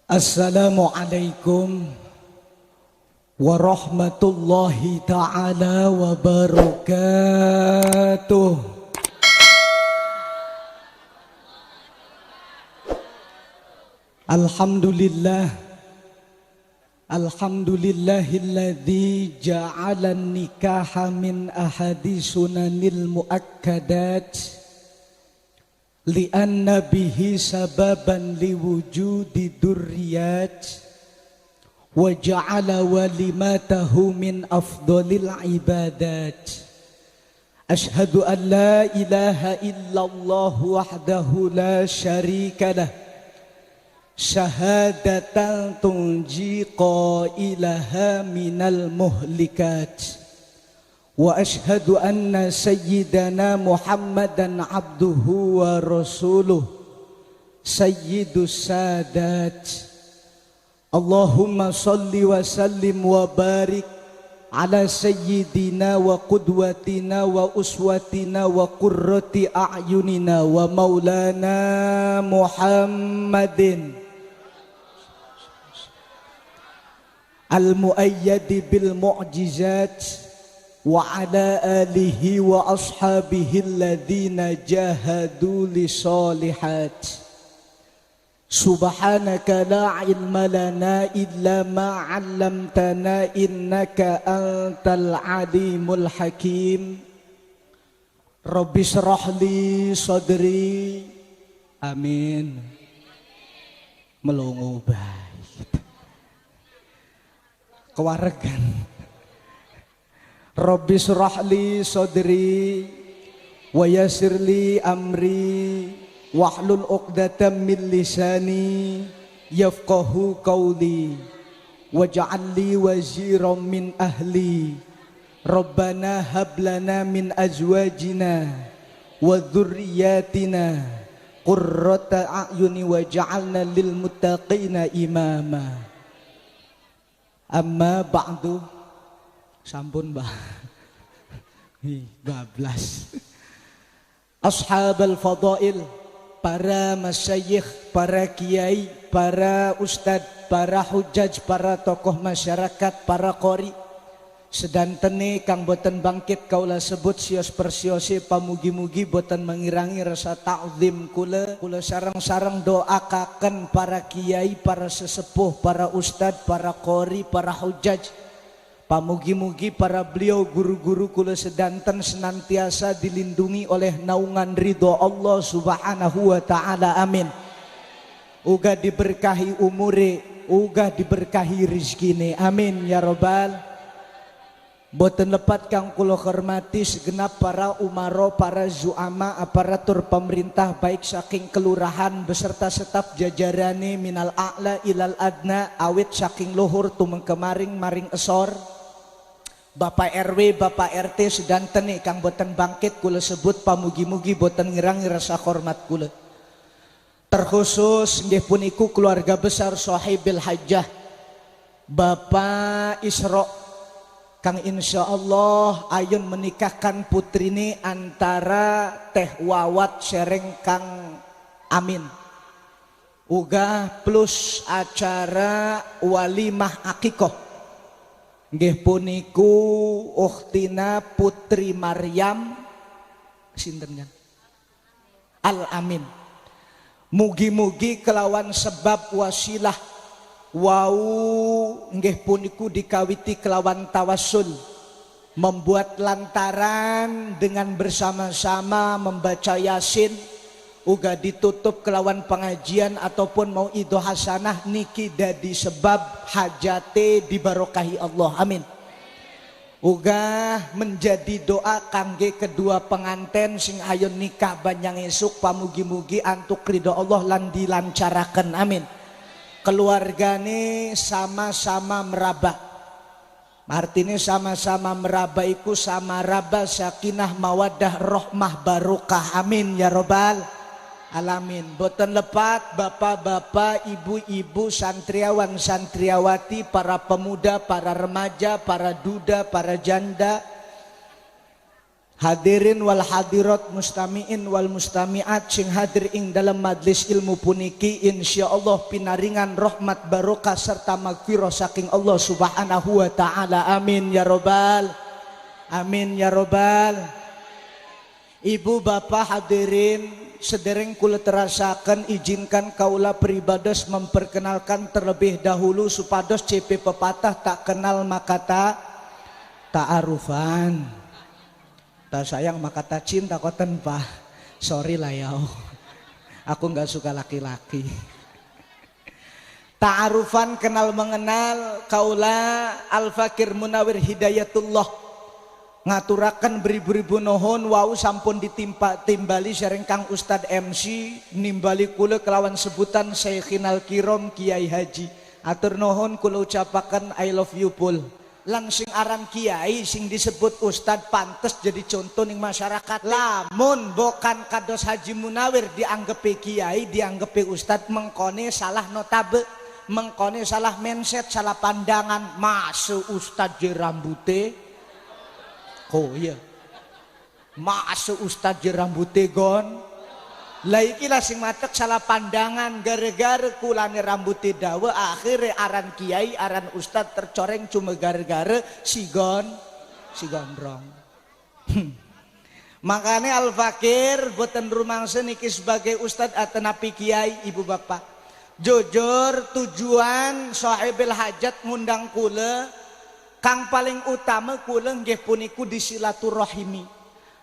Assalamualaikum warahmatullahi ta'ala wabarakatuh. Alhamdulillah, alhamdulillahilladzi ja'ala nikaha min ahadi sunanil muakkadat li'anna bihi sababan liwujudi durriyat wa ja'ala walimatahu min afdalil ibadat. Ashhadu an la ilaha illallah wahdahu la syarika lah syahadatan tunji qailaha minal muhlikat. Wa ashhadu anna sayyidana Muhammadan abduhu wa rasuluh sayyidus sadat. Allahumma salli wa sallim wa barik ala sayyidina wa qudwatina wa uswatina wa qurrati a'yunina wa maulana Muhammadin al-muayyadi bil mu'jizat wa ala alihi wa ashabihi alladhina jahadu li salihat. Subhanaka la ilma lana illa ma 'allamtana innaka antal alimul hakim. Rabbi shrah li sadri. Amin. Melongo baik. Kewaregan. Rabbi shrah li sadri wa yassir li amri wahlul 'uqdatam min lisani yafqahu qawli waj'al li waziran min ahli. Rabbana hab lana min azwajina wa dhurriyyatina qurrata a'yuni waj'alna lil muttaqina imama. Amma ba'du. Sampun bah, bablas. Ashabal fadail, para masyayikh, para kiai, para ustad, para hujaj, para tokoh masyarakat, para qori. Sedantene kang boten bangkit kaula sebut sios persiose pamugi-mugi boten mengirangi rasa ta'zim kula sareng-sareng doakaken para kiai, para sesepuh, para ustad, para qori, para hujaj. Pamugi-mugi para beliau guru-guru kula sedanten senantiasa dilindungi oleh naungan ridho Allah subhanahu wa ta'ala, amin. Uga diberkahi umure, uga diberkahi rizkine, amin ya robbal. Boten lepat kang kula hormati segenap para umaro, para zuama, aparatur pemerintah baik saking kelurahan beserta setap jajarane minal a'la ilal adna, awit saking luhur tumeng kemaring maring esor. Bapak RW, Bapak RT sedanten kang boten bangkit kula sebut pamugi-mugi boten ngirangi rasa hormat kula. Terkhusus nggih puniku keluarga besar sahibil hajjah Bapak Isra kang insyaallah ayun menikahkan putrine antara Teh Wawat sereng Kang Amin. Uga plus acara walimah akikoh nggih puniku ukhtina Putri Maryam sinten kan Al Amin. Mugi-mugi kelawan sebab wasilah wau nggih puniku dikawiti kelawan tawassul, membuat lantaran dengan bersama-sama membaca Yasin, uga ditutup kelawan pengajian ataupun mau ido hasanah niki dadi sebab hajate dibarokahi Allah, amin. Uga menjadi doa kangge kedua penganten sing ayon nikah banjang esuk pamugi-mugi antuk ridho Allah lan dilancaraken, amin. Keluargane sama-sama meraba, artinya sama-sama meraba iku sama raba sakinah mawadah rahmah barokah, amin ya robbal alamin. Boten lepat bapak-bapak, ibu-ibu, santriawan, santriawati, para pemuda, para remaja, para duda, para janda, Hadirin wal hadirat, mustamiin wal mustamiat sing hadir ing dalam majlis ilmu puniki, insyaallah pinaringan rahmat barokah serta magfirah saking Allah Subhanahu wa taala. Amin ya robbal, amin ya robbal. Ibu bapak hadirin sedereng kula terasakan, izinkan kaula peribados memperkenalkan terlebih dahulu supados CP pepatah tak kenal maka ta'arufan. Tak sayang maka tak cinta koten pak. Sorry lah ya, aku nggak suka laki-laki. Ta'arufan kenal mengenal, kaula Al-Fakir Munawir Hidayatullah ngaturakan beribu-ribu nohon wau sampun ditimpa timbali sareng Kang Ustad MC nimbali kula kelawan sebutan Syekhinal Kiram Kiai Haji. Atur nohon kula ucapaken I love you pul. Lan sing aran kiai sing disebut ustad pantes jadi contoh ning masyarakat. Lamun bukan kados Haji Munawir dianggepe kiai, dianggepe ustad, mengkone salah notabe, mengkone salah mindset, salah pandangan. Masa ustad je rambute, oh iya, masa ustad je rambute gon. Lah iki lah sing matek salah pandangan, gara-gara kulane rambutnya dawa akhirnya aran kiai aran ustad tercoreng cuma gara-gara si gondrong. Makanya Al-Fakir boten rumangsa niki sebagai ustad atau napi kiai. Ibu bapak jujur tujuan sahibil hajat ngundang kula kang paling utama kula nggih puniku disilaturahimi.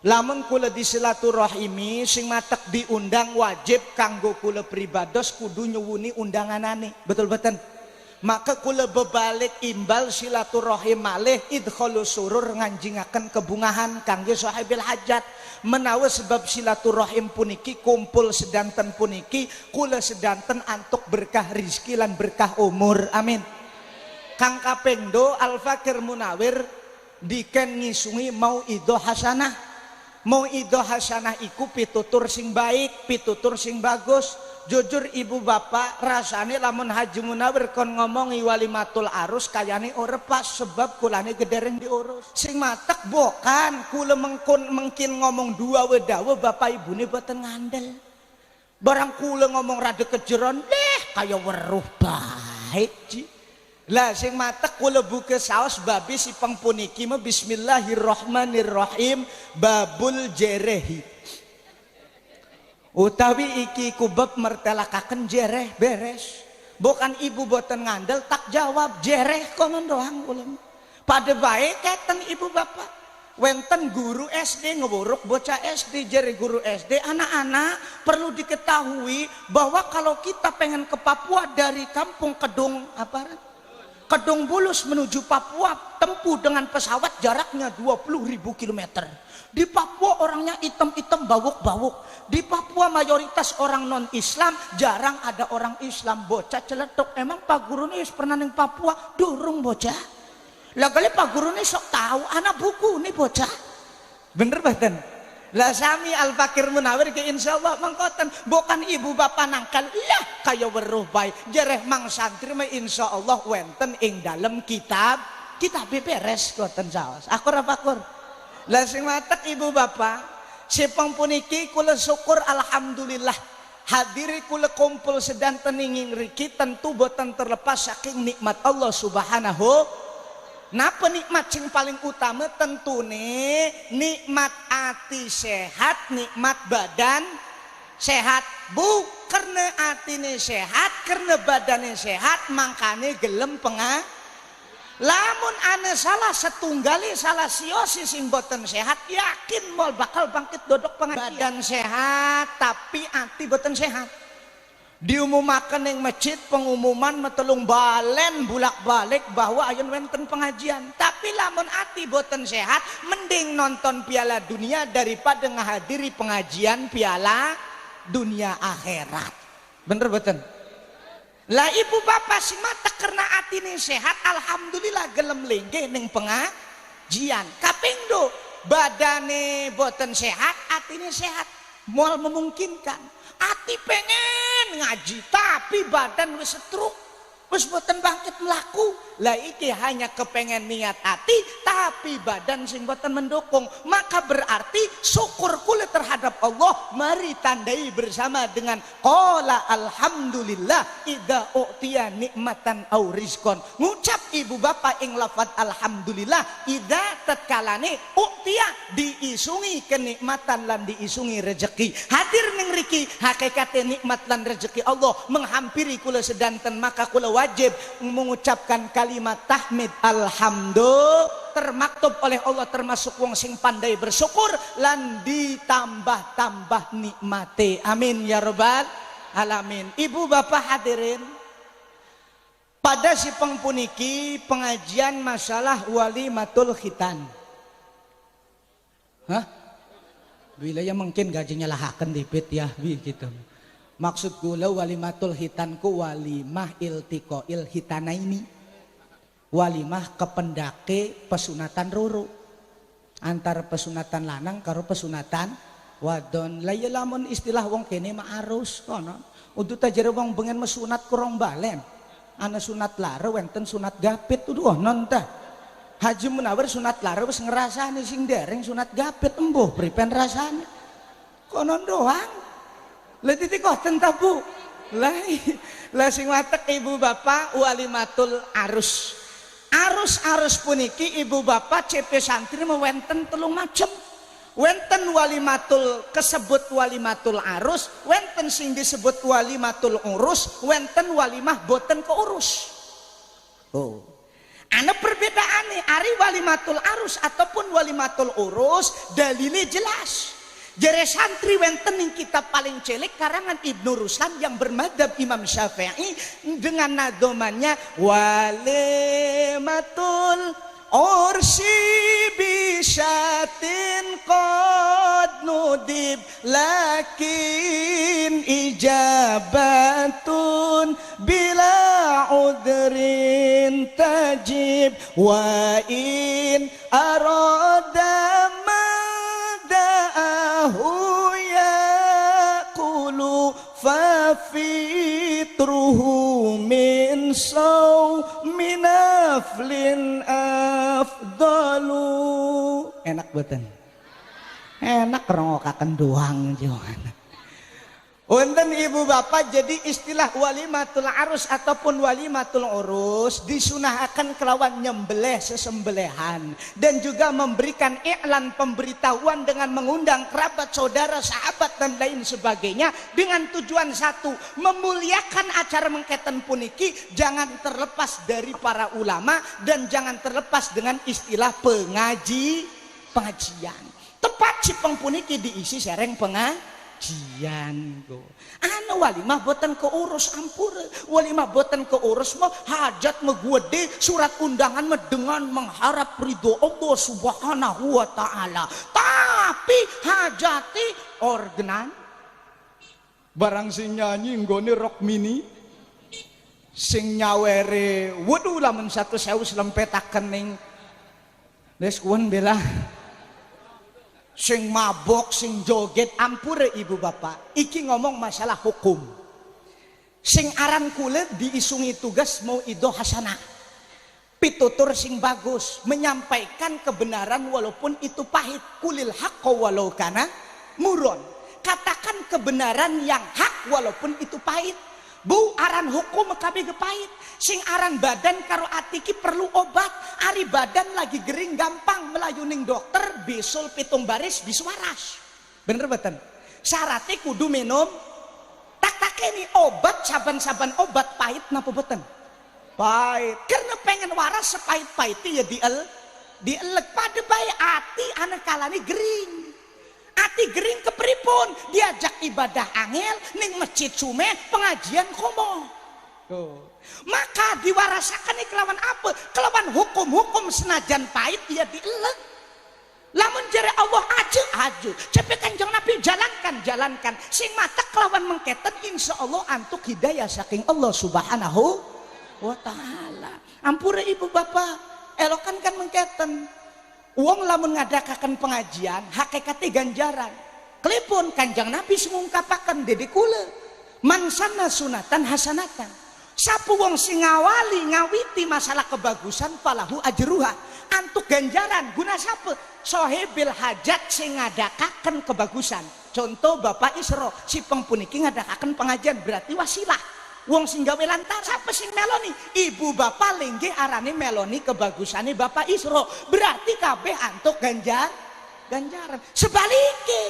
Lamun kula disilaturahimi sing matek diundang wajib kanggo kula pribados kudu nyuwuni undanganane. Betul-betul. Maka kula bebalik imbal silaturahim malih idkhalu surur nganjingaken kebungahan kangge sahibil hajat. Menawa sebab silaturahim puniki kumpul sedanten puniki kula sedanten antuk berkah rizki lan berkah umur. Amin. Kang kapengdo Al-Fakir Munawir diken ngisungi mau ido hasanah. Mau ido hasanah iku pitutur sing baik, pitutur sing bagus. Jujur ibu bapak rasane lamun Haji Munawir kon ngomongi walimatul arus kayane ora pas sebab kulane gedereng diurus. Sing matek bukan kula mungkin ngomong dua wedawa bapak ibune boten ngandel. Barang kula ngomong rada kejeron deh kaya weruh baik ji. Lah sing matek kula buka saos babi si pengpuniki mah bismillahirrahmanirrahim babul jerehi. Utawi iki kubab mertelakaken jereh beres. Bukan ibu boten ngandel tak jawab jereh konon doang kula. Pada bae keten ibu bapak. Wenten guru SD ngewuruk bocah SD jere guru SD anak-anak perlu diketahui bahwa kalau kita pengen ke Papua dari kampung Kedung apa? Kedung Bulus menuju Papua tempuh dengan pesawat jaraknya 20.000 km. Di Papua orangnya item-item bawuk-bawuk. Di Papua mayoritas orang non-Islam, jarang ada orang Islam. Bocah celetuk, emang Pak Guru nih pernah neng Papua? Durung bocah. Lah kali Pak Guru nih sok tahu anak buku nih bocah. Bener baten. Lah sami Al-Fakir Munawir ke insyaallah mangkoten bukan ibu bapak nangkal lah kaya weruh bae jereh mang santri mah insyaallah wenten ing dalem kitab beres koten saos akur apa akur. Lah sing matek ibu bapak si pangpuniki kula syukur alhamdulillah hadiri kula kumpul sedanten ing riki tentu boten terlepas saking nikmat Allah Subhanahu. Napa nikmat yang paling utama tentu nih nikmat hati sehat, nikmat badan sehat. Bu karena hatinya sehat, karena badannya sehat, makanya gelem lamun ane salah setunggali salah siosi sing boten sehat yakin mal bakal bangkit dodok pengajian. Badan sehat tapi hati boten sehat. Diumumakan yang masjid pengumuman metelung balen bulak-balik bahwa ayeuna wenten pengajian. Tapi lamun ati boten sehat mending nonton Piala Dunia daripada ngahadiri pengajian Piala Dunia akhirat. Bener boten? Lah ibu bapak si mata karena atine sehat alhamdulillah gelem lenggeh ning pengajian. Kapingdo badane boten sehat atine sehat moal memungkinkan. Ati pengen ngaji tapi badan wis setruk Wis boten bangkit melaku. Lah iki hanya kepengen niat hati tapi badan sing boten mendukung. Maka berarti syukur kula terhadap Allah mari tandai bersama dengan qala alhamdulillah idza u'tiya nikmatan au rizqan. Ngucap ibu bapak ing lafaz alhamdulillah idza tatkalane u'tiya diisungi kenikmatan lan diisungi rezeki. Hadir ning riki hakikate nikmat lan rezeki Allah menghampiri kula sedanten, maka kula wajib mengucapkan kalimat tahmid alhamdulillah termaktub oleh Allah termasuk wong sing pandai bersyukur lan ditambah-tambah nikmate. Amin ya rabbal alamin. Ibu bapak hadirin, pada si pengpuniki pengajian masalah walimatul khitan. Hah? Bila ya mungkin gajinya lahakan dipit ya gitu. Maksud kula walimatul hitanku walimah iltiqail hitanaini, walimah kependake pesunatan ruru antara pesunatan lanang karo pesunatan wadon. Lah ya lamun istilah wong kene mah arus kono udu tajere wong bengen mesunat kurang balen ana sunat lare wenten sunat gapit tuduh non tah. Haji Munawir sunat lare wis ngrasani sing dereng sunat gapit embuh pripen rasane kono doang. Lah titik koten ta Bu? Lah sing watek ibu bapak walimatul arus. Arus puniki ibu bapak CP santri mewenten telung macem. Wenten walimatul kesebut walimatul arus, wenten sing disebut walimatul urus, wenten walimah boten keurus. Oh. Ana perbedaane ari walimatul arus ataupun walimatul urus dalile jelas. Jere santri wenten ing kitab paling cilik karangan Ibnu Ruslan yang bermadhab Imam Syafi'i dengan nadomannya walimatul ursi bisyatin qad nudib lakin ijabatun bila udrin tajib wa in arada yaqulu fa fitruhu min min aflin afdalu. Enak boten? Enak rongokaken doang jangan. Wonten ibu bapak, jadi istilah walimatul arus ataupun walimatul urus disunahkan kelawan nyembelih sesembelihan dan juga memberikan iklan pemberitahuan dengan mengundang kerabat, saudara, sahabat dan lain sebagainya dengan tujuan satu, memuliakan acara mengketen puniki jangan terlepas dari para ulama dan jangan terlepas dengan istilah pengajian. Tepat si pengpuniki diisi sereng pengajian go. Anu walimah boten keurus ampura. Walimah boten keurus mah hajat megede surat undangan dengan mengharap ridho Allah Subhanahu wa taala. Tapi hajati organan barang sing nyanyi nggone rock mini sing nyawere waduh lamun 1.000 selempetaken ning wis kuwen bela sing mabok, sing joget, ampure ibu bapak. Iki ngomong masalah hukum. Sing aran kule diisungi tugas mau ido hasanah. Pitutur sing bagus, menyampaikan kebenaran walaupun itu pahit. Kulil haqqa walau kana muron. Katakan kebenaran yang hak walaupun itu pahit. Bu aran hukum kabeh pahit. Sing aran badan karo atiki perlu obat. Ari badan lagi gering gampang melayu ning dokter bisul pitung baris biswaras. Bener betul. Syaratnya kudu minum tak ini obat saban-saban obat pahit napa boten? Pahit. Karena pengen waras sepahit-pahitnya ya dielek pada bae ati anak kalane gering. Ati gering kepripun diajak ibadah angel ning masjid sume pengajian komo. Maka diwarasakan kelawan apa? Kelawan hukum-hukum senajan pahit ya dielek. Lamun jare Allah aju cepet Kanjeng Nabi jalankan sing mata kelawan mengketen insyaallah antuk hidayah saking Allah Subhanahu wa taala. Ampura ibu bapak elokan kan mengketen. Uang lamun ngadakakan pengajian hakikatnya ganjaran. Klepon Kanjeng Nabi mengungkapaken dede kula man sanna sunatan hasanatan. Sapu wong sing ngawali ngawiti masalah kebagusan falahu ajruha, antuk ganjaran guna sapa sohebil hajat sing ngadakaken kebagusan. Contoh Bapak Isro si pengpuniki ngadakaken pengajian berarti wasilah. Wong sing gawe lantar sapa sing meloni ibu bapak linggih arane meloni kebagusane Bapak Isro berarti kabeh antuk ganjaran. Sebaliknya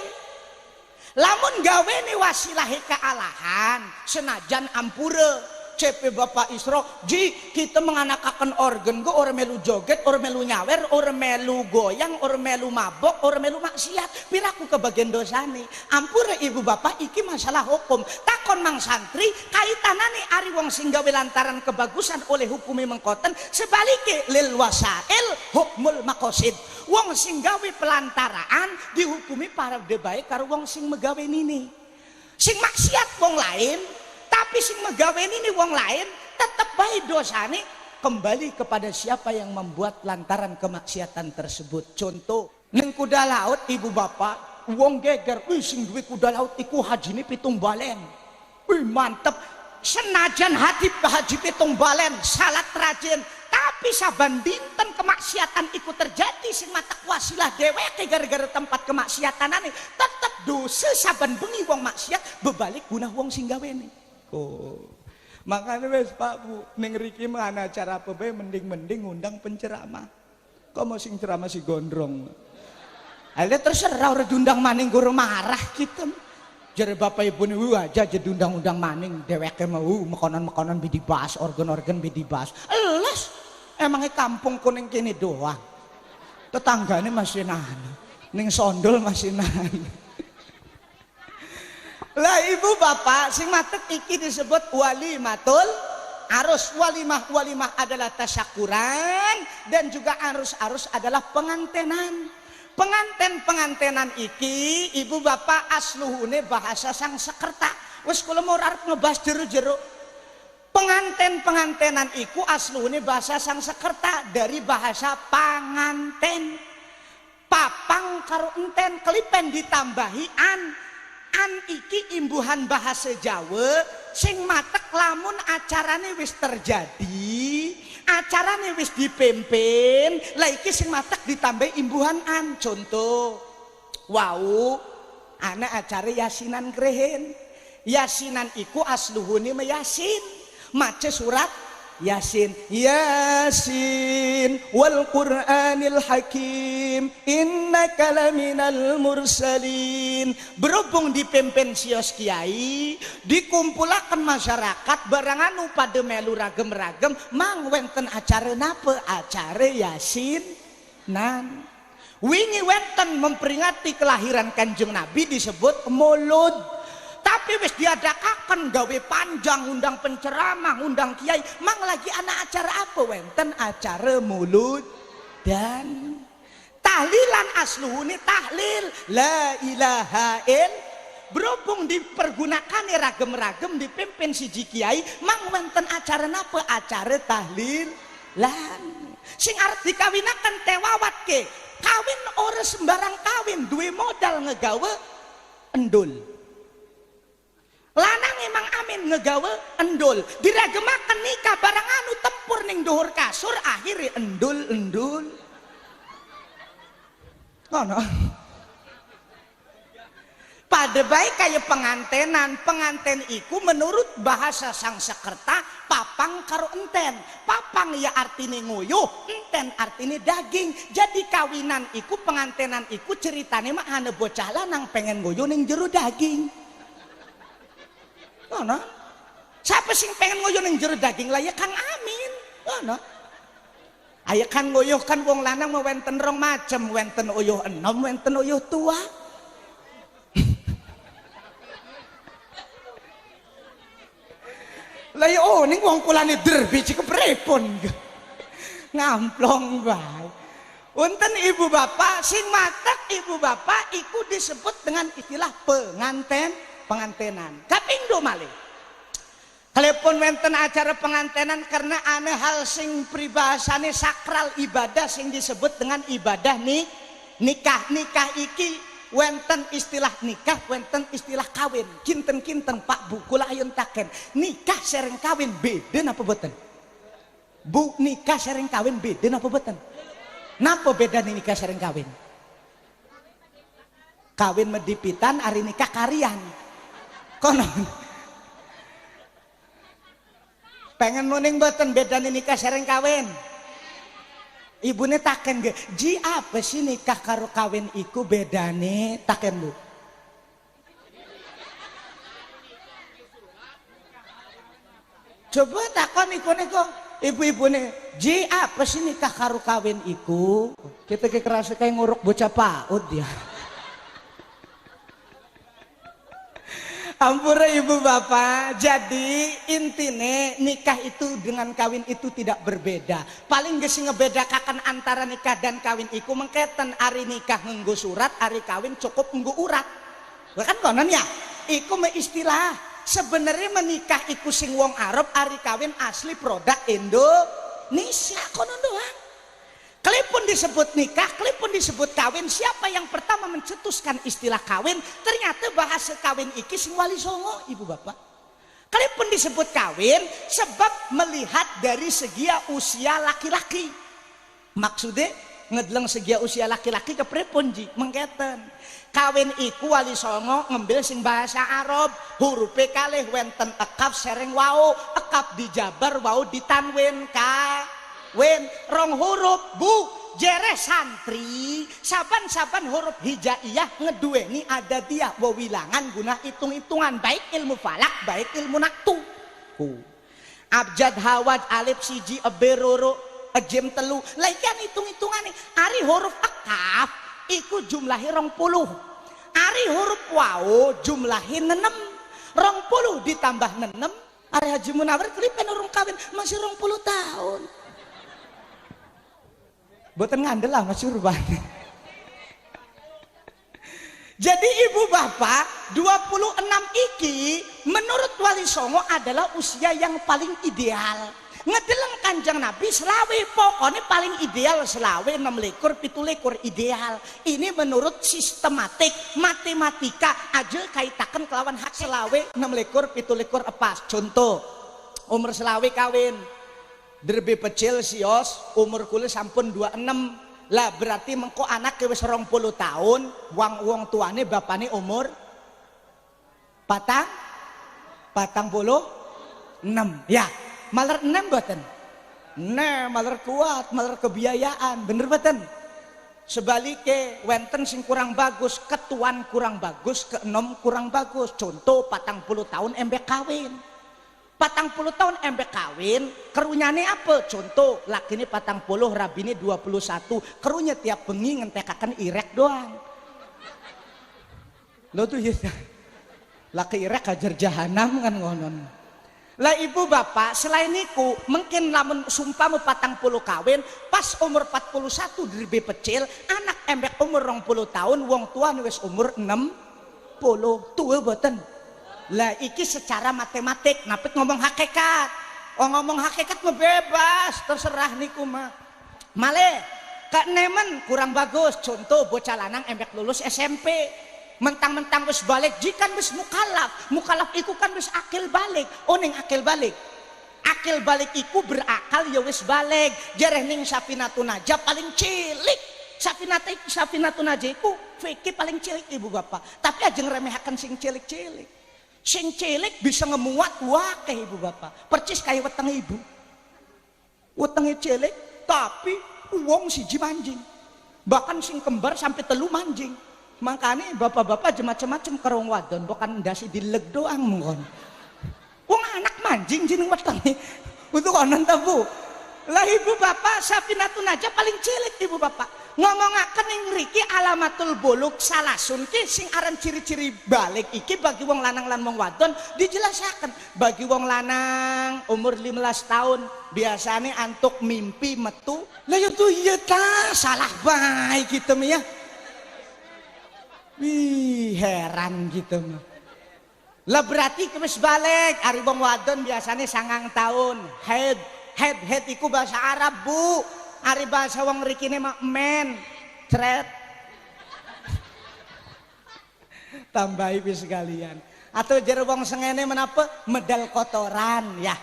lamun gawe ni wasilahe kealahan senajan ampura CP Bapak Isro ji kita menganakakan organ go orang melu joget orang melu nyawer orang melu goyang orang melu mabok orang melu maksiat piraku kebagian dosane ampura ibu bapak iki masalah hukum takon mang santri kaitanane ari wong sing gawe lantaran kebagusan oleh hukumi mengkoten sebaliknya lil wasail hukmul maqasid wong sing gawe pelantaraan dihukumi para debae karo wong sing megawe nini sing maksiat wong lain tapi sing megaweni ini wong lain tetap baik dosane kembali kepada siapa yang membuat lantaran kemaksiatan tersebut. Contoh neng kuda laut ibu bapak wong geger sing duwe kuda laut iku hajine 7 balen mantep senajan haji 7 balen salat rajin tapi saban dinten kemaksiatan iku terjadi sing matak wasilah dheweke gara-gara tempat kemaksiatanane tetep dosa saban bengi wong maksiat bebalik guna wong sing gawene. Oh, makanya wes Pak Bu, ning riki mah ana acara apa bae mending ngundang penceramah. Kok mau sing ceramah si gondrong. Aile terserah ora diundang maning guru marah kita. Jare bapak ibu ni aja jadi undang-undang maning dheweke mau mekonon-mekonon bi dibahas organ-organ bi dibahas. Elas emangnya kampung kuning kene doang. Tetanggane masih nahan. Ning sondol masih nahan. Lah ibu bapak sing matek iki disebut walimatul arus. Walimah adalah tasyakuran dan juga arus adalah pengantenan. Pengantenan iki ibu bapak asluhune bahasa Sangsekerta. Wes kula mau arep ngebahas jero-jero. Pengantenan iku asluhune bahasa Sangsekerta dari bahasa panganten. Papang karo enten kelipen ditambahi an iki imbuhan bahasa Jawa sing matek lamun acarane wis terjadi acarane wis dipimpin lah iki sing matek ditambah imbuhan an. Contoh wau ana acara yasinan krehen yasinan iku asluhune meyasin maca surat Yasin Yasin wal Qur'anil Hakim innaka laminal mursalin. Berhubung dipimpin sios kiai dikumpulakan masyarakat barangan pada melu ragem-ragem mang wenten acara napa acara Yasin nan wingi wenten memperingati kelahiran Kanjeng Nabi disebut Maulud. Tapi wis diadakaken gawe panjang undang penceramah undang kiai mang lagi anak acara apa wenten acara mulut dan tahlilan asluhune tahlil la ilaha il. Berhubung dipergunakan ragem-ragem dipimpin siji kiai mang wenten acara apa acara tahlil lan sing arep dikawinaken tewawat ke kawin ora sembarang kawin duwe modal ngegawe endul. Lanang emang amin ngegawe endul diragemaken nikah barang anu tempur ning dhuwur kasur akhirnya endul ngono. Pada baik kayak penganten iku menurut bahasa Sangsekerta papang karo enten. Papang ya artine nguyuh, enten artine daging. Jadi kawinan iku pengantenan iku ceritane mah ana bocah lanang pengen nguyuh ning jero daging. Ngono. Siapa sing pengen nguyuh ning jero daging lah ya Kang Amin. Ngono. Aya kan nguyuh kan wong lanang mau wenten rong macem, wenten uyuh enom, wenten uyuh tua. Lah ya oh ning wong kulane derbi cik keprepon. Ngamplong bae. Unten ibu bapak sing matek ibu bapak iku disebut dengan istilah pengantenan. Kapindo malih. Kalepun wenten acara pengantenan karena aneh hal sing pribahasane sakral ibadah sing disebut dengan ibadah nikah iki wenten istilah nikah, wenten istilah kawin. Kinten-kinten Pak Bu kula ayun taken. Nikah sereng kawin beda napa boten? Bu, nikah sereng kawin beda napa boten? Napa beda nikah sereng kawin? Kawin medipitan, ari nikah karian. Konon. Pengen muning boten beda nikah sereng kawin? Ibune taken ge, ji apa sih nikah karo kawin iku bedane? Taken Bu. Coba takon iku ibu-ibune, ji apa sih nikah karo kawin iku? Kita kerasa kayak nguruk bocah PAUD ya. Ampura ibu bapak, jadi intine nikah itu dengan kawin itu tidak berbeda. Paling gesi ngebedakakan antara nikah dan kawin iku mengketen ari nikah nganggo surat, ari kawin cukup nganggo urat. Kan konon ya, iku me istilah. Sebenarnya menikah iku sing wong Arab, ari kawin asli produk Indonesia konon doang. Kalaupun disebut nikah, kalaupun disebut kawin, siapa yang pertama mencetuskan istilah kawin? Ternyata bahasa kawin iki sing Wali Songo, ibu bapak. Kalaupun disebut kawin, sebab melihat dari segi usia laki-laki. Maksudnya ngedeleng segi usia laki-laki ke prepunji, mengketen. Kawin iku Wali Songo ngambil sing bahasa Arab, huruf kalih wenten ekap sereng wau, ekap dijabar wau ditanwin wen rong huruf Bu jere santri saban-saban huruf hijaiyah ngeduweni ada dia wewilangan guna hitung-hitungan baik ilmu falak baik ilmu naktu abjad hawaj alif siji eberoro ejem telu laikan hitung-hitungan ari huruf akaf iku jumlahi 20 ari huruf wau jumlahi 6 20 ditambah 6 ari Haji Munawar kelipen urung kawin masih 20 tahun. Boten ngandel lah Mas Urban. Jadi ibu bapak 26 iki menurut Wali Songo adalah usia yang paling ideal. Ngedeleng Kanjeng Nabi selawe pokoknya paling ideal selawe 6 likur 7 likur ideal. Ini menurut sistematik matematika aja kaitakan kelawan hak selawe 6 likur 7 likur epas. Contoh umur selawe kawin derbe pecil sios umur kulit sampun 26 lah berarti mengko anak wis 20 tahun wong tuane bapane umur patang 6 ya maler 6 boten nah maler kuat maler kebiayaan bener boten sebaliknya wenten sing kurang bagus ketuan kurang bagus keenom kurang bagus contoh 40 tahun embek kawin 40 tahun embek kawin kerunyane apa contoh laki ini 40 rabine 21 kerunya tiap bengi ngentekakan irek doang lo tuh ya laki irek ajar jahanam kan ngonon lah ibu bapak selain itu mungkin lamun sumpah 40 kawin pas umur 41 dari pecil anak embek umur 20 tahun wong tua wis umur 60 tua boten lah iki secara matematik napit ngomong hakikat ngomong hakikat mah bebas terserah niku mah male kak nemen kurang bagus contoh bocah lanang embek lulus SMP mentang-mentang wis balik jikan wis mukalaf iku kan wis akil balik ning akil balik iku berakal ya wis balik jareh ning Safinatun Najah paling cilik Safinatun Najah iku fikih paling cilik ibu bapak tapi aja ngeremehaken sing cilik-cilik sing cilik bisa ngemuat wakeh ibu bapak percis kayak weteng ibu wetengnya cilik tapi uang siji manjing bahkan sing kembar sampai telu manjing makanya bapak-bapak macam-macam kerong wadon bukan dasi dileg doang mohon uang anak manjing jeneng wetengnya untuk konon tabu lah ibu bapak Safinatun Najah paling cilik ibu bapak ngomongaken ing mriki alamatul buluk salasun ki sing aran ciri-ciri balik iki bagi wong lanang lan wong wadon dijelasaken bagi wong lanang umur 15 tahun biasanya antuk mimpi metu lah itu iya ta salah bae gitu ya wih heran gitu mah lah berarti kemis balik ari wong wadon biasanya 9 tahun head iku bahasa Arab Bu ari bahasa wong rikine mah men cret tambahi wis sekalian. Atau jare wong sengene menapa medal kotoran ya.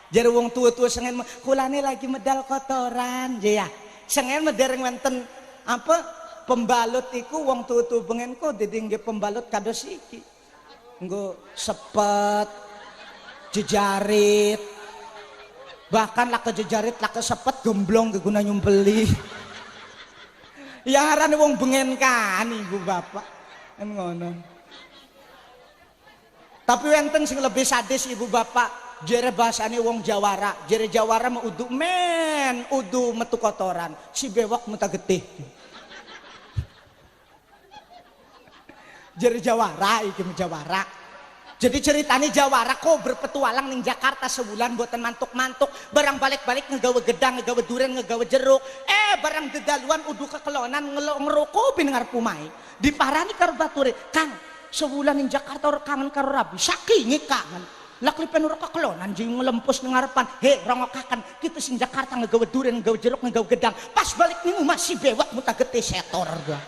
Jare wong tua-tua sengen kulane lagi medal kotoran ya. Sengen dereng wonten apa pembalut iku wong tua-tua bengen kok didingge pembalut kados iki. Nggo sepet jejarit. Bahkan lak jejarit lak sepet gemblong geguna nyumpeli. Ya arane wong bengen kan ibu bapak. Kan ngono. Tapi wonten sing lebih sadis ibu bapak, jere bahasane wong Jawara, jere Jawara mah udu men, udu metu kotoran, si bewak muta getih. Jere Jawara iki Jawara. Jadi ceritanya Jawara kok berpetualang ning Jakarta sebulan buatan mantuk-mantuk, barang balik-balik ngegawe gedang, ngegawe duren, ngegawe jeruk. Barang dedaluan udu kekelonan ngerokok binengar pumai. Diparani karo bature, Kang, sebulan ning Jakarta ora kangen karo Rabi, saking kangen. Lah klipen ora kekelonan jeung ngelempus ning ngarepan. Rongokaken kitu sing Jakarta ngegawe duren, ngegawe jeruk, ngegawe gedang. Pas balik ning omah si bewak muta getih setor gua.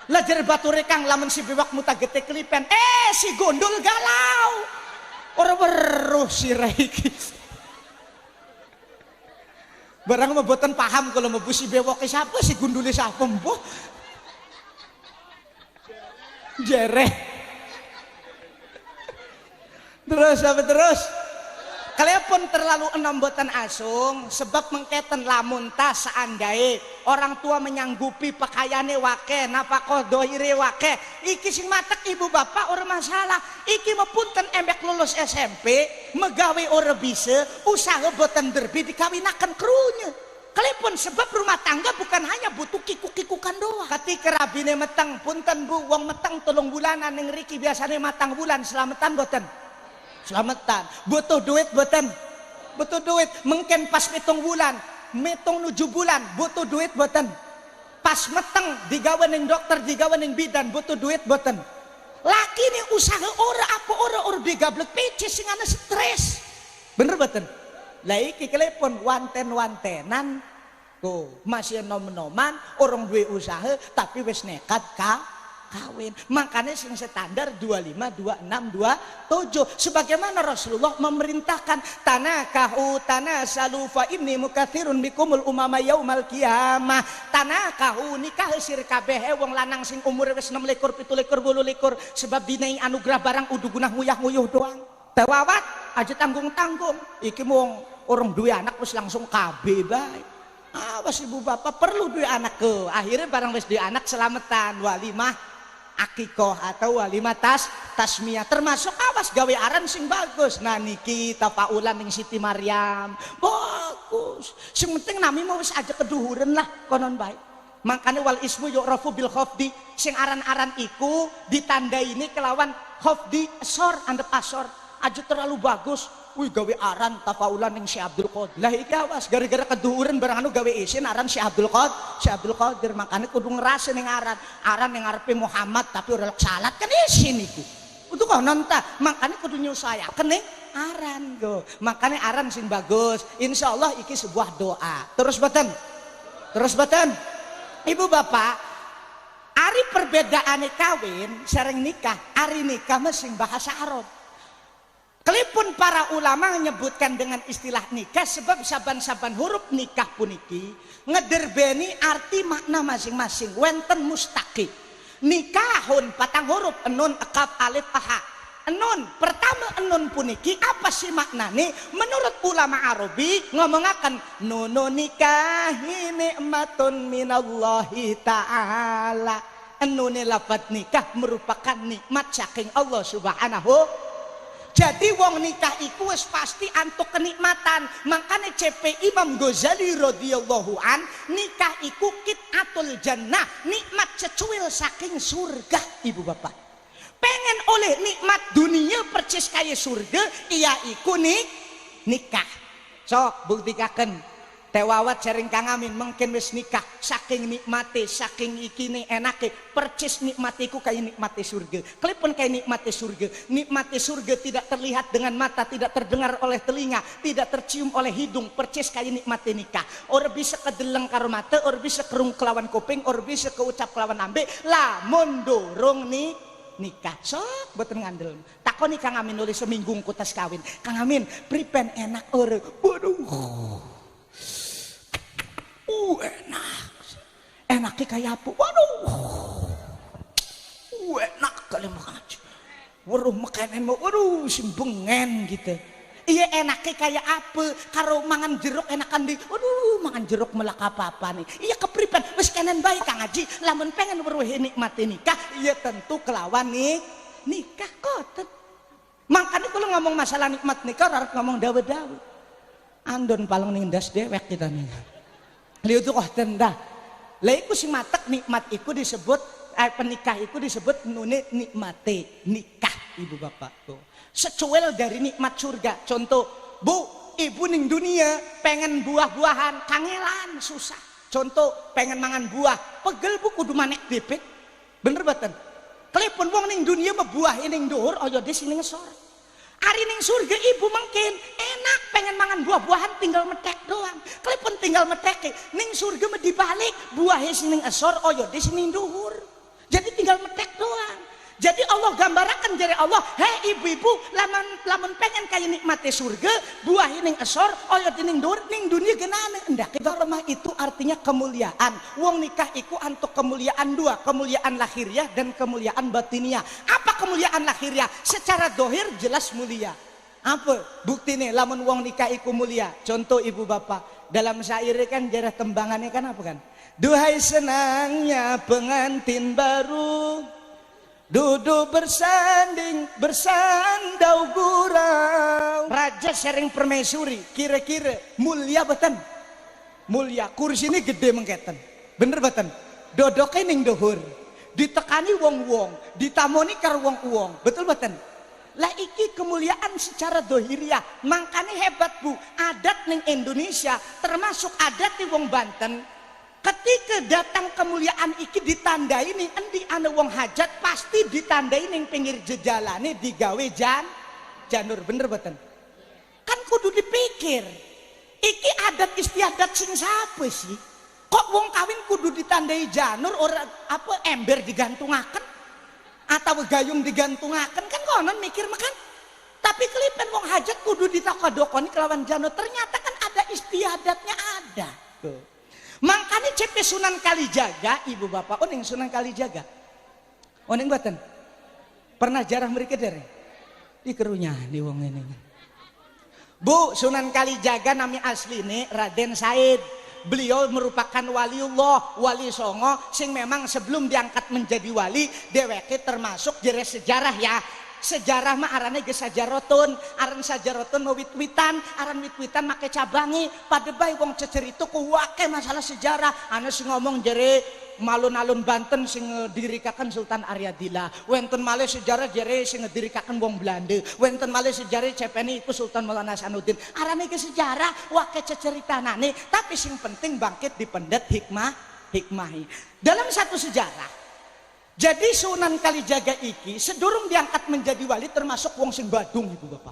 Lah jare bature Kang lamun si bewak muta getih klipen, si gondol galau. Ora weruh sirah iki. Barang mah boten paham kalau mlebu si bewok sapa, si gundule sapa mbuh. Jere. Terus apa terus? Kalian pun terlalu enom boten asung sebab mengketen lamun ta seandai orang tua menyanggupi pakaiane wake napakoh dohire wake iki sing matek ibu bapak ora masalah iki mah punten embek lulus SMP megawe ora bisa usaha boten derbi dikawinaken krunya. Kalian pun sebab rumah tangga bukan hanya butuh kikuk-kikukan doang. Ketika rabine meteng punten bu wong meteng 3 bulanan ning riki biasane matang bulan selamatan boten. Selamatan butuh duit boten butuh duit mungkin pas 7 bulan metung 7 bulan butuh duit boten pas meteng digawe ning dokter digawe ning bidan butuh duit boten laki ini usaha ora apa ora bigablek picis sing ana stres bener boten lah iki kelepon wanten-wantenan tuh masih nom-noman orang duwe usaha tapi wis nekat kawin. Makanya sing standar 25, 26, 27 sebagaimana Rasulullah memerintahkan tanakahu tanasalu fa inni mukatsirun bikumul umama yaumal qiyamah. Tanakahu nikah sir kabeh wong lanang sing umure wis 6 likur 7 likur 8 likur sebab dinai anugerah barang udu gunah nguyah-nguyuh doang. Tewawat aja tanggung-tanggung iki mung orang duwe anak wis langsung kabeh bae. Awas ibu bapak perlu duwe anak ke akhirnya barang wis duwe anak selamatan walimah akikoh atau walimah tasmiyah termasuk awas gawe aran sing bagus. Nah niki tafaulan ning Siti Maryam bagus sing penting nami mau wis aja keduhuren lah konon baik. Makanya wal ismu yu'rafu bil khafdi sing aran-aran iku ditandai ini kelawan khafdi asor andep asor aja terlalu bagus. Wih gawe aran tafaulan ning Syekh Abdul Qadir. Lah iki awas gara-gara keduhuren barang anu gawe isin aran Syekh Abdul Qadir. Makanya kudu ngerasa ning aran ning ngarepe Muhammad tapi ora salat kan isin iku. Untuk konon ta makanya kudu nyusayaken ning aran go. Makanya aran sing bagus. Insyaallah iki sebuah doa. Terus boten? Ibu bapak, ari perbedaane kawin sareng nikah, ari nikah mah sing bahasa Arab. Kelipun para ulama menyebutkan dengan istilah nikah sebab saban-saban huruf nikah puniki ngederbeni arti makna masing-masing. Wenten mustaqi. Nikahun patang huruf enun ekaf alif aha. Enun pertama enun puniki apa sih maknane? Menurut ulama Arabi ngomongaken nunu nikahi nikmatun minallahi ta'ala. Enune lafadz nikah merupakan nikmat saking Allah Subhanahu. Jadi wong nikah iku wis pasti antuk kenikmatan. Makanya CP Imam Ghazali radhiyallahu an nikah iku qit'atul jannah, nikmat secuil saking surga ibu bapak. Pengen oleh nikmat dunia percis kaya surga, iya iku nikah. Sok buktikaken. Tewawat jaring Kang Amin mungkin wis nikah saking nikmate saking ikine enake percis nikmatiku kayak nikmati surga. Kelipun kayak nikmati surga tidak terlihat dengan mata, tidak terdengar oleh telinga, tidak tercium oleh hidung, percis kayak nikmati nikah. Ora bisa kedeleng karo mata, ora bisa kerung kelawan kuping, ora bisa keucap kelawan ambe lamun dorong nikah sok boten ngandel. Takoni Kang Amin nulis seminggu kutas kawin. Kang Amin pripen enak ore. Waduh. Enak. Enaknya kayak apa? Waduh. Enak kali makan. Waduh makanan mau waduh simbengen gitu. Iya enaknya kayak apa? Karo mangan jeruk enakan di. Waduh mangan jeruk melak apa-apa nih. Iya kepripen wis kanan baik Kang Haji. Lamun pengen weruh nikmati nikah, iya tentu kelawan nikah koten. Makanya kalau ngomong masalah nikmat nikah harus ngomong dawe-dawe. Andon paling nindas dewek kita nih. Lihat tuh koten dah. Lah iku sing matek nikmat iku disebut penikah iku disebut nune nikmate nikah ibu bapak tuh. Secuil dari nikmat surga. Contoh, Bu, ibu ning dunia pengen buah-buahan kangelan susah. Contoh, pengen mangan buah, pegel Bu kudu manek bebek. Bener boten? Klepon wong ning dunia mah buah ning dhuwur aya di sini ngesor. Ari ning surga ibu mungkin enak pengen mangan buah-buahan tinggal metek doang. Klepon tinggal metek ning surga mah dibalik buahnya sini ngesor aya di sini dhuwur. Jadi tinggal metek doang. Jadi Allah gambarakan dari Allah, hei ibu-ibu, lamun pengen kayak nikmati surga, buah ini esor, oyot ini ning dunia genane. Endak kita lemah itu artinya kemuliaan. Wong nikah iku antuk kemuliaan dua, kemuliaan lahiriah dan kemuliaan batiniah. Apa kemuliaan lahiriah? Secara dohir jelas mulia. Apa bukti nih? Lamun wong nikah iku mulia. Contoh ibu bapak, dalam syair kan jarah tembangannya kan apa kan? Duhai senangnya pengantin baru. Duduk bersanding bersandau gurau. Raja sering permaisuri kira-kira mulia beton. Mulia kursi ini gede mengketen. Bener beton. Dodoknya ning dohur. Ditekani wong-wong, ditamoni karo wong-wong. Betul beton. Lah iki kemuliaan secara dohiriah. Makanya hebat Bu, adat ning Indonesia termasuk adat di wong Banten. Ketika datang kemuliaan iki ditandai nih endi ana wong hajat pasti ditandai ning pinggir jejalane digawe janur bener boten? Kan kudu dipikir. Iki adat istiadat sing sapa sih? Kok wong kawin kudu ditandai janur ora apa ember digantungaken atau gayung digantungaken kan konon mikir makan. Tapi kelipen wong hajat kudu ditakodokoni kelawan janur. Ternyata kan ada istiadatnya ada. Tuh. Makanya CP Sunan Kalijaga ibu bapak oning Sunan Kalijaga oning baten pernah jarah mereka dari di kerunya di wong ini Bu Sunan Kalijaga nami asli ini Raden Said. Beliau merupakan waliullah wali songo sing memang sebelum diangkat menjadi wali dheweke termasuk jere sejarah ya. Sejarah mah arane ge sajarotun, aran sajarotun mau wit-witan, aran wit-witan make cabangi, padebay wong cecerita ku wake masalah sejarah. Anu sing ngomong jere malun-alun Banten sing ngedirikaken Sultan Aryadila, wonten malih sejarah jere sing ngedirikaken wong Belanda, wonten malih sejarah cepeni iku Sultan Maulana Hasanuddin. Arane ge sejarah wake ceceritanane, tapi sing penting bangkit dipendet hikmahi. Dalam satu sejarah jadi Sunan Kalijaga iki sedurung diangkat menjadi wali termasuk wong sing badung ibu bapak.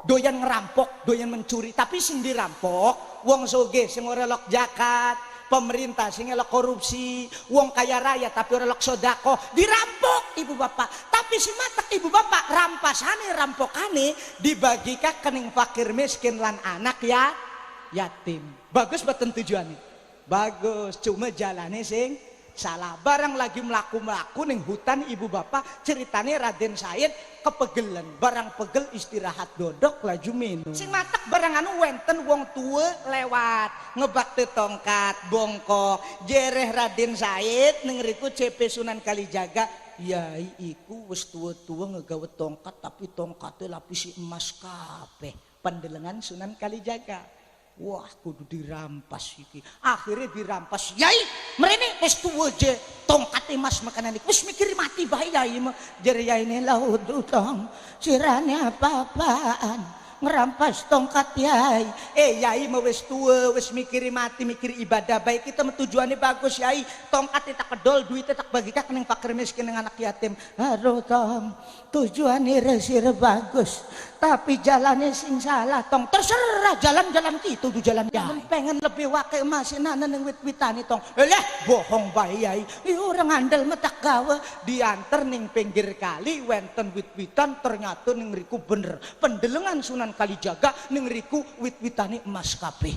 Doyan ngerampok, doyan mencuri, tapi sing dirampok wong soge sing ora elok zakat, pemerintah sing elok korupsi, wong kaya raya tapi ora elok sedekah, dirampok ibu bapak. Tapi si matak ibu bapak rampasane rampokane dibagikan kening fakir miskin lan anak ya yatim. Bagus boten tujuannya? Bagus, cuma jalane sing salah. Barang lagi melaku ning hutan ibu bapak ceritane Raden Said kepegelen barang pegel istirahat dodok laju minum sing matak barang anu wenten wong tua lewat ngebakte tongkat bongkok jereh Raden Said ning riku CP Sunan Kalijaga yai iku wis tua-tua ngegawe tongkat tapi tongkatnya lapisi emas kabeh pendelengan Sunan Kalijaga. Wah kudu dirampas iki. Akhirnya dirampas. Yai mrene wis tuwa je tongkat emas makanan iki. Wis mikir mati bae yai mah. Jere yai ne laut utang sirane apa-apaan ngerampas tongkat yai. Yai mah wis tuwa, wis mikiri mati, mikiri ibadah baik kita mah tujuannya bagus yai. Tongkat tak kedol, duit tak bagikan kening fakir miskin dengan anak yatim. Aduh tong, tujuannya resir bagus. tapi jalannya sing salah tong. Terserah jalan-jalan gitu tuh jalan Yai. Pengen lebih wake masinanan yang wit-witani tong. Bohong bae Yai. Orang andel metak gawe diantar ning pinggir kali wenten wit-witan ternyata ning riku bener. Pendelengan Sunan Kalijaga ning riku wit-witani emas kabeh.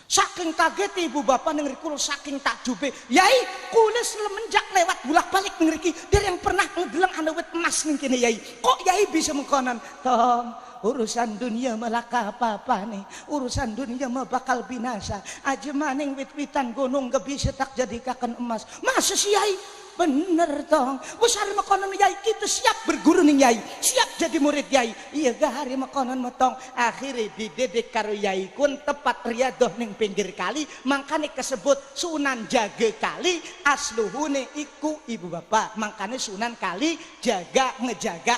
Saking kaget ibu bapak ning riku saking takjube. Yai kula semenjak lewat bolak-balik ning riki dari yang pernah ngedeleng ana wit emas ning kene Yai. Kok Yai bisa mengkonon? Tong urusan dunia melaka apa-apa nih. Urusan dunia mah bakal binasa. Aja maning wit-witan gunung gebise tak jadikaken emas. Masa si Yai? Bener tong. Besar makonon Yai kita siap berguru nih Yai. Siap jadi murid Yai. Iya gak hari makonon metong. Akhirnya dididik karo Yai kun tepat riadoh ning pinggir kali. Makanya kesebut Sunan Jaga Kali. Asluhune iku ibu bapak. Makanya Sunan Kali jaga ngejaga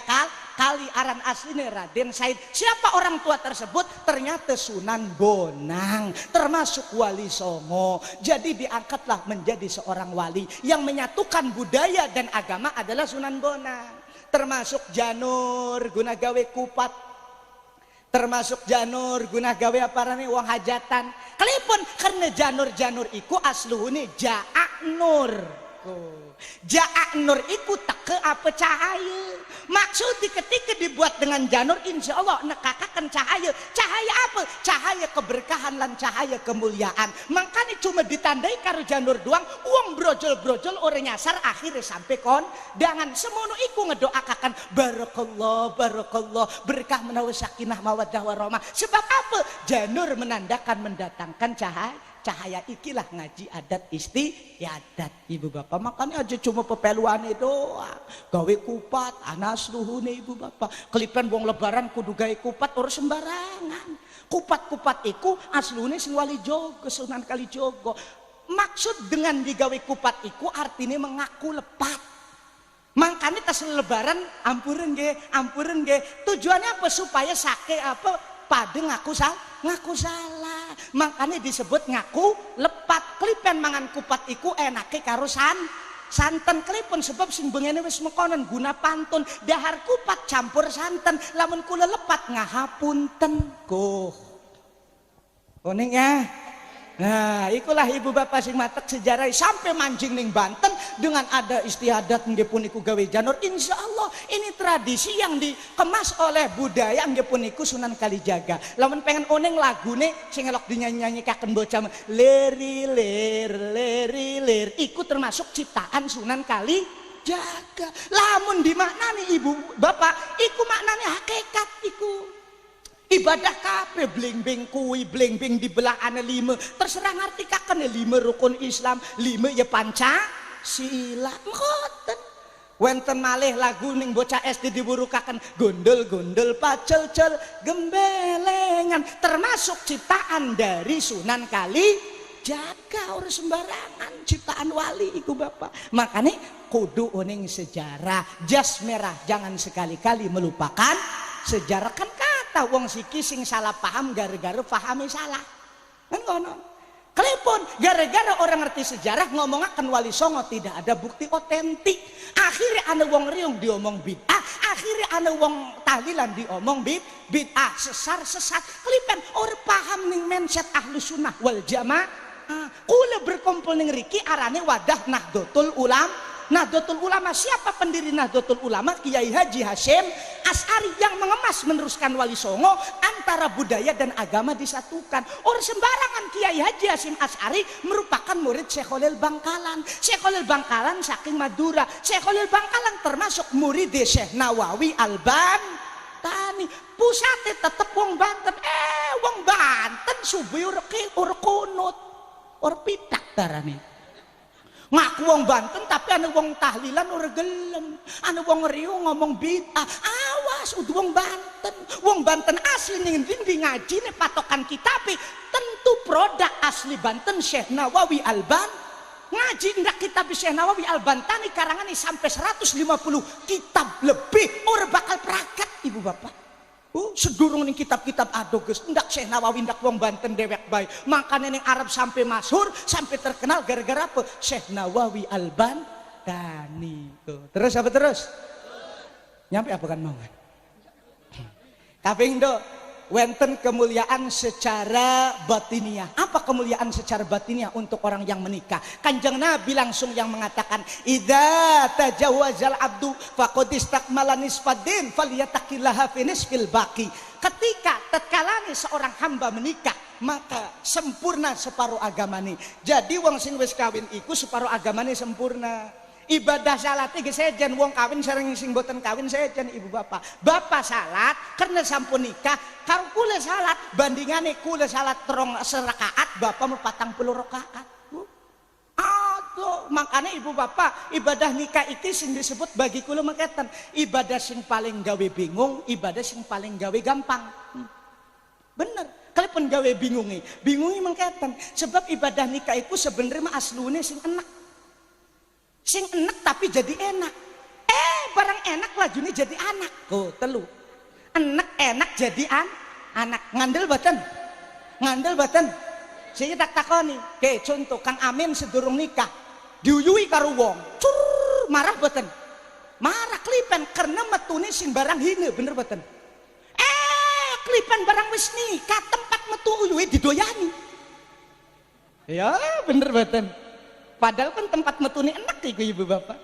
kali aran aslinya Raden Said. Siapa orang tua tersebut? Ternyata Sunan Bonang, termasuk Wali Songo. Jadi diangkatlah menjadi seorang wali yang menyatukan budaya dan agama adalah Sunan Bonang. Termasuk janur guna gawe kupat, termasuk janur guna gawe aparane wong hajatan. Kelipun karena janur-janur iku asluhune Jaak Nur. Jaak Nur iku teke apa cahaya. Maksudnya ketika dibuat dengan janur insya Allah nekakakan cahaya. Cahaya apa? Cahaya keberkahan lan cahaya kemuliaan. Makanya cuma ditandai karo janur doang. Uang brojol-brojol orang nyasar akhirnya sampai kondangan. Semono iku ngedoakakan barakallah barakallah berkah menawa sakinah mawaddah warahmah. Sebab apa? Janur menandakan mendatangkan cahaya ikilah ngaji adat istiadat ibu bapak. Makanya aja cuma pepeluane doang gawe kupat anas luhune ibu bapak. Kelipan wong lebaran kudu gawe kupat ora sembarangan. Kupat-kupat iku asluhune sing Wali Jogo Sunan Kalijogo. Maksud dengan digawe kupat iku artinya mengaku lepat. Makanya tas lebaran ampuren nggih. Tujuannya apa? Supaya sake apa pada ngaku salah. Makanya disebut ngaku lepat. Klipen mangan kupat iku enake karo santen kelipun sebab sing bengene wis mekonon guna pantun dahar kupat campur santen lamun kula lepat ngahapunten kuning ya. Nah ikulah ibu bapak sing matek sejarah sampai mancing ning Banten dengan ada istiadat nggih puniku gawe janur. Insya Allah ini tradisi yang dikemas oleh budaya nggih puniku Sunan Kalijaga. Lamun pengen oneng lagune sing elok dinyanyi-nyanyikaken bocah leri ler iku termasuk ciptaan Sunan Kalijaga. Lamun dimaknani ibu bapak iku maknane hakikat iku. Ibadah kabeh bling-bling kuwi bling-bling dibelah ana 5 terserah ngartikaken 5 rukun Islam 5 ya Pancasila ngoten. Wenten malih lagu ning bocah SD diburukaken gondol-gondol pacel-cel gembelengan termasuk ciptaan dari Sunan Kalijaga. Ora sembarangan ciptaan wali iku bapak. Makanya kudu oning sejarah jas merah jangan sekali-kali melupakan sejarah. Kan wong siki sing salah paham gara-gara pahami salah kan kono. Klepon gara-gara orang ngerti sejarah ngomongaken Wali Songo tidak ada bukti otentik. Akhirnya ana wong riung diomong bid'ah, akhirnya ana wong tahlilan diomong bid'ah sesat. Kelipen orang paham ning mindset ahlu sunnah wal jamaah. Kula berkumpul ning riki arane wadah Nahdlatul Ulama. Nahdlatul Ulama, siapa pendiri Nahdlatul Ulama? Kiai Haji Hasyim Asy'ari yang mengemas meneruskan Wali Songo antara budaya dan agama disatukan. Orang sembarangan Kiai Haji Hasyim Asy'ari merupakan murid Syekh Khalil Bangkalan. Syekh Khalil Bangkalan saking Madura. Syekh Khalil Bangkalan termasuk murid Syekh Nawawi Al-Bantani. Pusate tetep wong Banten. Wong Banten subuh ora kunut. Ora pitak darane. Ngaku wong Banten tapi ana wong tahlilan ora gelem, ana wong riyo ngomong bid'ah. Awas udah wong Banten. Wong Banten asli ning ndi ngajine patokan kitabe tentu produk asli Banten Syekh Nawawi Al-Bantani. Ngaji ndak kitab Syekh Nawawi Al-Bantani karangane sampai 150 kitab lebih ora bakal prakat ibu bapak. Sedurung ning kitab-kitab adoges ndak Syekh Nawawi ndak wong Banten dewek bae. Makane ning Arab sampai masyhur, sampai terkenal gara-gara apa? Syekh Nawawi Al-Bantani. Terus apa terus? Nyampe apa kan mau? Kaping do, wenten kemuliaan secara batiniah. Apa kemuliaan secara batiniah untuk orang yang menikah? Kanjeng Nabi langsung yang mengatakan, idza tajawazal abdu faqad istakmala nisfaddin falyattaqillaha fi nisfil baqi. Ketika tatkala seorang hamba menikah, maka sempurna separuh agamane. Jadi wong sing wis kawin iku separuh agamane sempurna. Ibadah salat iki sejen wong kawin sareng sing boten kawin sejen ibu bapak. Bapak salat karena sampun nikah karo kula salat bandingane kula salat terong serakaat bapak mau 40 rakaat. Aduh, makanya ibu bapak ibadah nikah iki sing disebut bagi kula mengketen ibadah sing paling gawe bingung, ibadah sing paling gawe gampang. Bener. Kalaupun gawe bingungi mengketen sebab ibadah nikah itu sebenarnya aslune sing enak. Sing enak tapi jadi enak. Barang enak lajune jadi anak. Telu. Enak jadi anak. Ngandel boten? Ngandel boten? Saya tak takoni. Contoh Kang Amin sedurung nikah diuyui karo wong. Cur, marah boten? Marah klipen karena metune sing barang hina, bener boten? Klipen barang wis nikah tempat metu uyui didoyani. Ya, bener boten? Padahal kan tempat metune enak iku ibu bapak.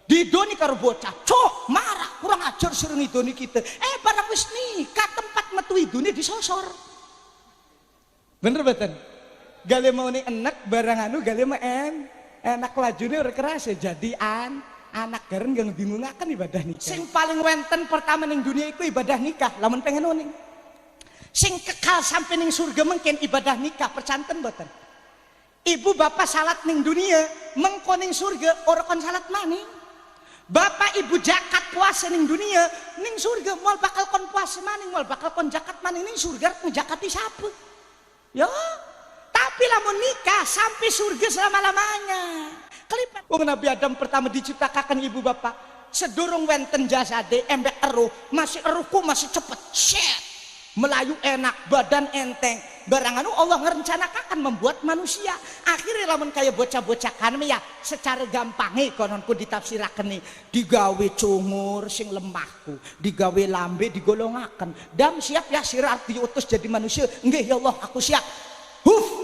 Didoni karo bocah, cok marah kurang ajar suruh ngidoni kita. Barang wis nikah tempat metu idune disosor. Bener betul. Gale mau nih enak barang anu gale mah enak lajune ora keras jadi anak garen yang bingungaken ibadah nikah. Sing paling wenten pertama ning dunia iku ibadah nikah. Lamun pengen uning. Sing kekal sampai ning surga mungkin ibadah nikah percanten boten. Ibu bapak salat ning dunia mengko ning surga ora kon salat maning. Bapak ibu zakat puasa ning dunia ning surga moal bakal kon puasa maning, moal bakal kon zakat maning ning surga ngejakati sapa. Ya, tapi lamun nikah sampai surga selama-lamanya. Kelipet wong Nabi Adam pertama diciptakan ibu bapak sedurung wenten jasade embek eruh, masih eruhku masih cepet. Shit. Melayu enak, badan enteng. Barang anu Allah ngerencanakan membuat manusia. Akhirnya lamun kaya bocah-bocah kan ya secara gampangnya kononku ditafsirakan nih. Digawe cungur sing lemahku, digawe lambe digolongaken. Dam siap ya sirat diutus jadi manusia. Nggih ya Allah aku siap.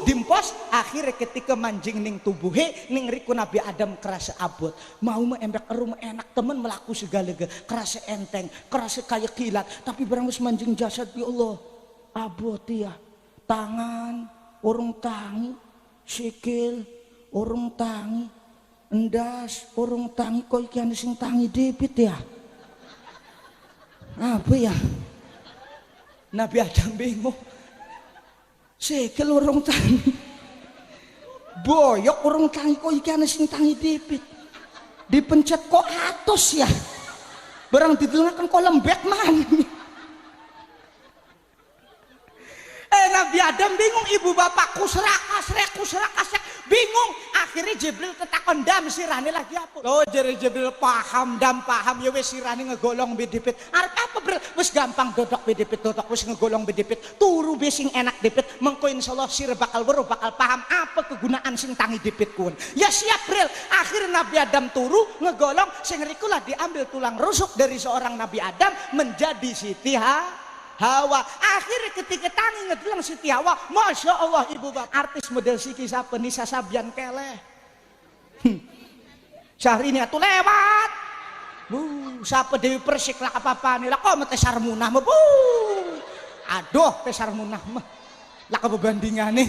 Dimpos akhirnya ketika manjing ning tubuhe ning riku Nabi Adam kerasa abot mau embek erum enak temen melaku segala kerasa enteng kerasa kayak kilat tapi barang wis manjing jasad ya Allah abot ya tangan urung tangi sikil urung tangi endas urung tangi kok iki ane sing tangi dipit ya apa ya Nabi Adam bingung sikil urung tangi boyok urung tangi kok iki ana sing tangi dipit dipencet kok atos ya barang didengarkan kok lembek man. Nabi Adam bingung ibu bapakku serakas bingung akhirnya Jibril ketakon dam sirane lagi apa lo jere Jibril paham ya wis sirane ngegolong bidipit arep apa bro wis gampang dodok bidipit dodok wis ngegolong bidipit turu be sing enak dipit mengko insyaallah sir bakal weruh bakal paham apa kegunaan sing tangi dipit kun ya siap Bril akhirnya Nabi Adam turu ngegolong sing riku lah diambil tulang rusuk dari seorang Nabi Adam menjadi Siti Hawa. Akhirnya ketika tangi ngedelang Siti Hawa, masya Allah ibu bapak artis model Siki siapa Nisa Sabian keleh. Syahrini atuh lewat. Siapa Dewi Persik lah apa-apa nih lah kok mete Sarmunah mah. Aduh teh Sarmunah mah. Lah kebandingane.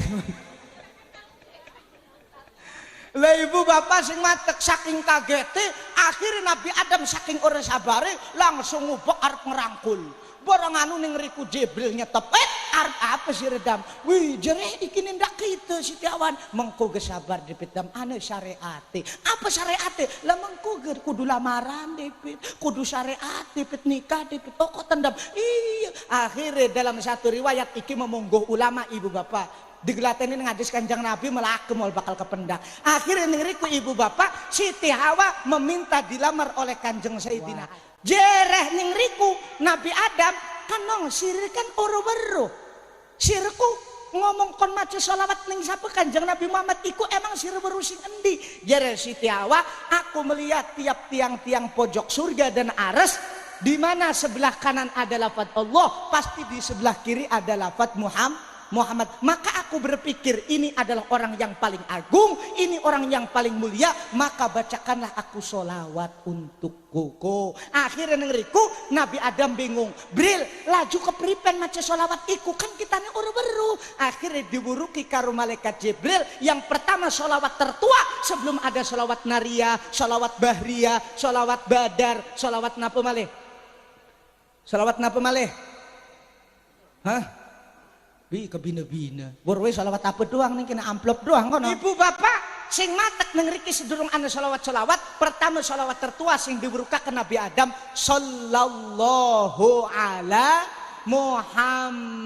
Lah ibu bapak sing matek saking kagete akhirnya Nabi Adam saking ora sabare langsung ngubek arep ngerangkul. Barang anu ning riku Jibril nyetep arep apa sih redam wih jere iki nindak kita Siti Awan mengko ge sabar dipit dam ane syariate apa syariate lah mengko ge kudu lamaran dipit kudu syariat dipit nikah dipit kok tendam iya akhirnya dalam satu riwayat iki memungguh ulama ibu bapak digelateni ning hadis Kanjeng Nabi melake moal bakal kependak akhirnya ning riku ibu bapak Siti Hawa meminta dilamar oleh Kanjeng Sayyidina jereh ning riku Nabi Adam kan nong sirih kan oro-bero sirku ngomong kon maca sholawat ning sapa Kanjeng Nabi Muhammad iku emang sir weru sing endi jereh Siti Hawa aku melihat tiap tiang-tiang pojok surga dan ares di mana sebelah kanan ada lafaz Allah, pasti di sebelah kiri ada lafaz Muhammad. Maka aku berpikir ini adalah orang yang paling agung, ini orang yang paling mulia, maka bacakanlah aku sholawat untuk koko. Akhirnya nengeriku Nabi Adam bingung, Bril laju ke pripen maca sholawat iku kan kita nih beru. Akhirnya diburuki karo malaikat Jibril, yang pertama sholawat tertua sebelum ada sholawat naria, sholawat bahria, sholawat badar, sholawat napa malih? Sholawat napa malih? Hah? Bi kebina-bina. Borwe sholawat apa doang nih, kena amplop doang kono. Ibu bapak sing matek nengriki sedurung ana sholawat. Pertama sholawat tertua sing diburuka ke Nabi Adam, sallallahu ala Muhammad.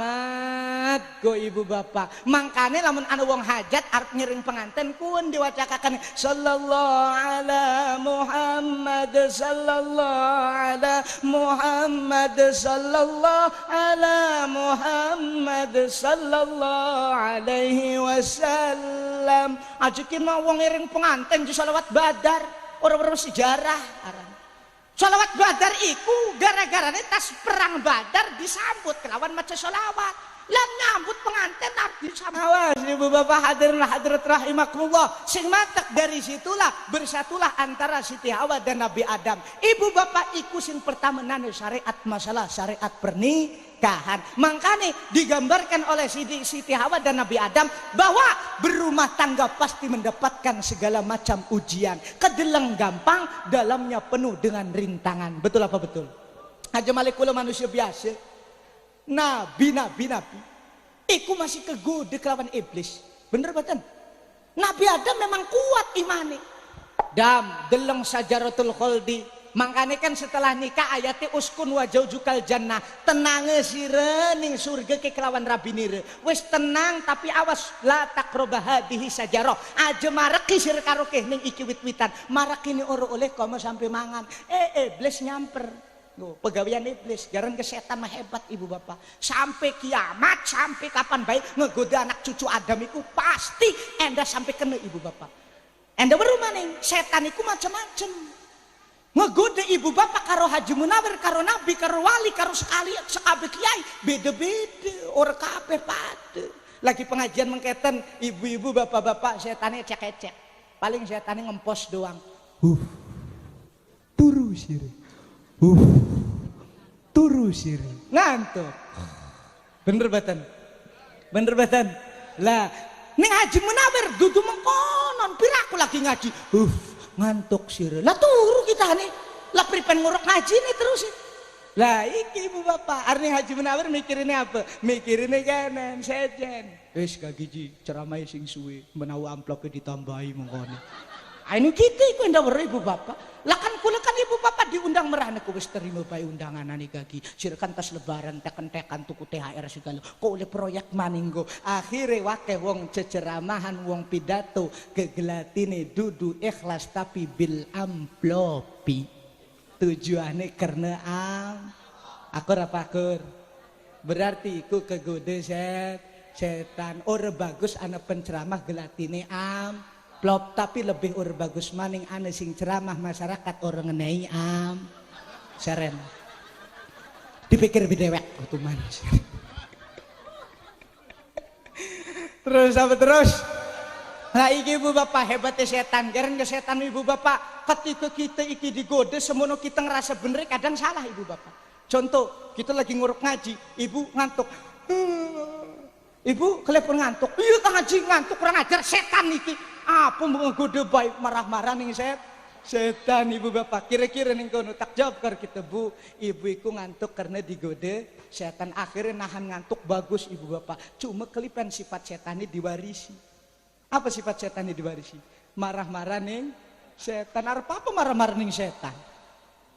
Go ibu bapak. Mangkane lamun ana wong hajat arep ngiring penganten kun diwacakaken sallallahu ala Muhammad, sallallahu ala Muhammad, sallallahu ala Muhammad, sallallahu alaihi wasallam. Ajekin mau wong ngiring penganten di sholawat badar, orang-orang sejarah aran. Sholawat badar iku gara-gara tas perang badar disambut kelawan maca sholawat. Lah nyambut pengantin harus disambut. Awas ibu bapak hadirin hadirat rahimakumullah. Sing matek dari situlah bersatulah antara Siti Hawa dan Nabi Adam. Ibu bapak iku sing pertama nane syariat masalah syariat pernikahan. Makanya digambarkan oleh Siti Hawa dan Nabi Adam bahwa berumah tangga pasti mendapatkan segala macam ujian. Kedeleng gampang, dalamnya penuh dengan rintangan. Betul apa betul? Aja malikula manusia biasa. Nabi iku masih kegoda kelawan iblis. Bener betul? Nabi Adam memang kuat imani. Dam deleng sajaratul khuldi. Makanya kan setelah nikah ayatnya uskun wajaujukal jannah, tenange sire ning surga ke kelawan rabinire. Wis tenang tapi awas la takroba hadihi sajaroh. Aja mareki sire karo keh ning iki wit-witan. Marak ini ora oleh komo sampai mangan. Iblis nyamper. Pegawaian iblis, jarang ke setan mah hebat ibu bapak. Sampai kiamat, sampai kapan baik ngegoda anak cucu Adam itu pasti enda sampai kena ibu bapak. Enda berumah nih, setan itu macam-macam. Ngegoda ibu bapak karo Haji Munawir, karo Nabi, karo wali, karo sekabe kiai, beda-beda, orang kabeh pada. Lagi pengajian mengketen ibu-ibu bapak-bapak setannya cek-cek. Paling setannya ngempos doang. Turu sih. Turu siri ngantuk. Bener batan lah ning Haji Munawir dudu mengkonon piraku lagi ngaji ngantuk siri lah turu kita nih lah pripen nguruk ngaji nih terus lah iki ibu bapak arni Haji Munawir mikirinnya apa? Mikirinnya kanan sejen wis gagiji ceramah sing suwe menawa amplopnya ditambahi mengkono. Ini kita iku ndak weruh ibu bapak. Lah kan kula kan ibu bapak diundang merana ku wis terima bae undangan ani gagi. Sirekan tas lebaran teken-tekan tuku THR segala. Kok oleh proyek maninggo. Akhire wake wong ceceramahan wong pidato kegelatine dudu ikhlas tapi bil amplopi. Tujuane karena akur apa akur. Berarti iku kegoda setan. Ora bagus ana penceramah gelatine plop tapi lebih bagus maning ane sing ceramah masyarakat orang ngenai seren dipikir bidewek waktu manis. Terus apa terus? Nah iki ibu bapak hebatnya setan. Jarang ke setan ibu bapak ketika kita iki digoda semono kita ngerasa bener kadang salah ibu bapak. Contoh kita lagi nguruk ngaji ibu ngantuk. Ibu kelepon ngantuk. Iya ngaji ngantuk kurang ajar setan iki. Apa menggoda baik marah-marah nih setan ibu bapak kira-kira nih kono tak jawab kar kita bu ibu iku ngantuk karena digoda setan akhirnya nahan ngantuk bagus ibu bapak cuma kelipan sifat setan ini diwarisi. Apa sifat setan ini diwarisi? Marah-marah nih setan apa marah-marah nih setan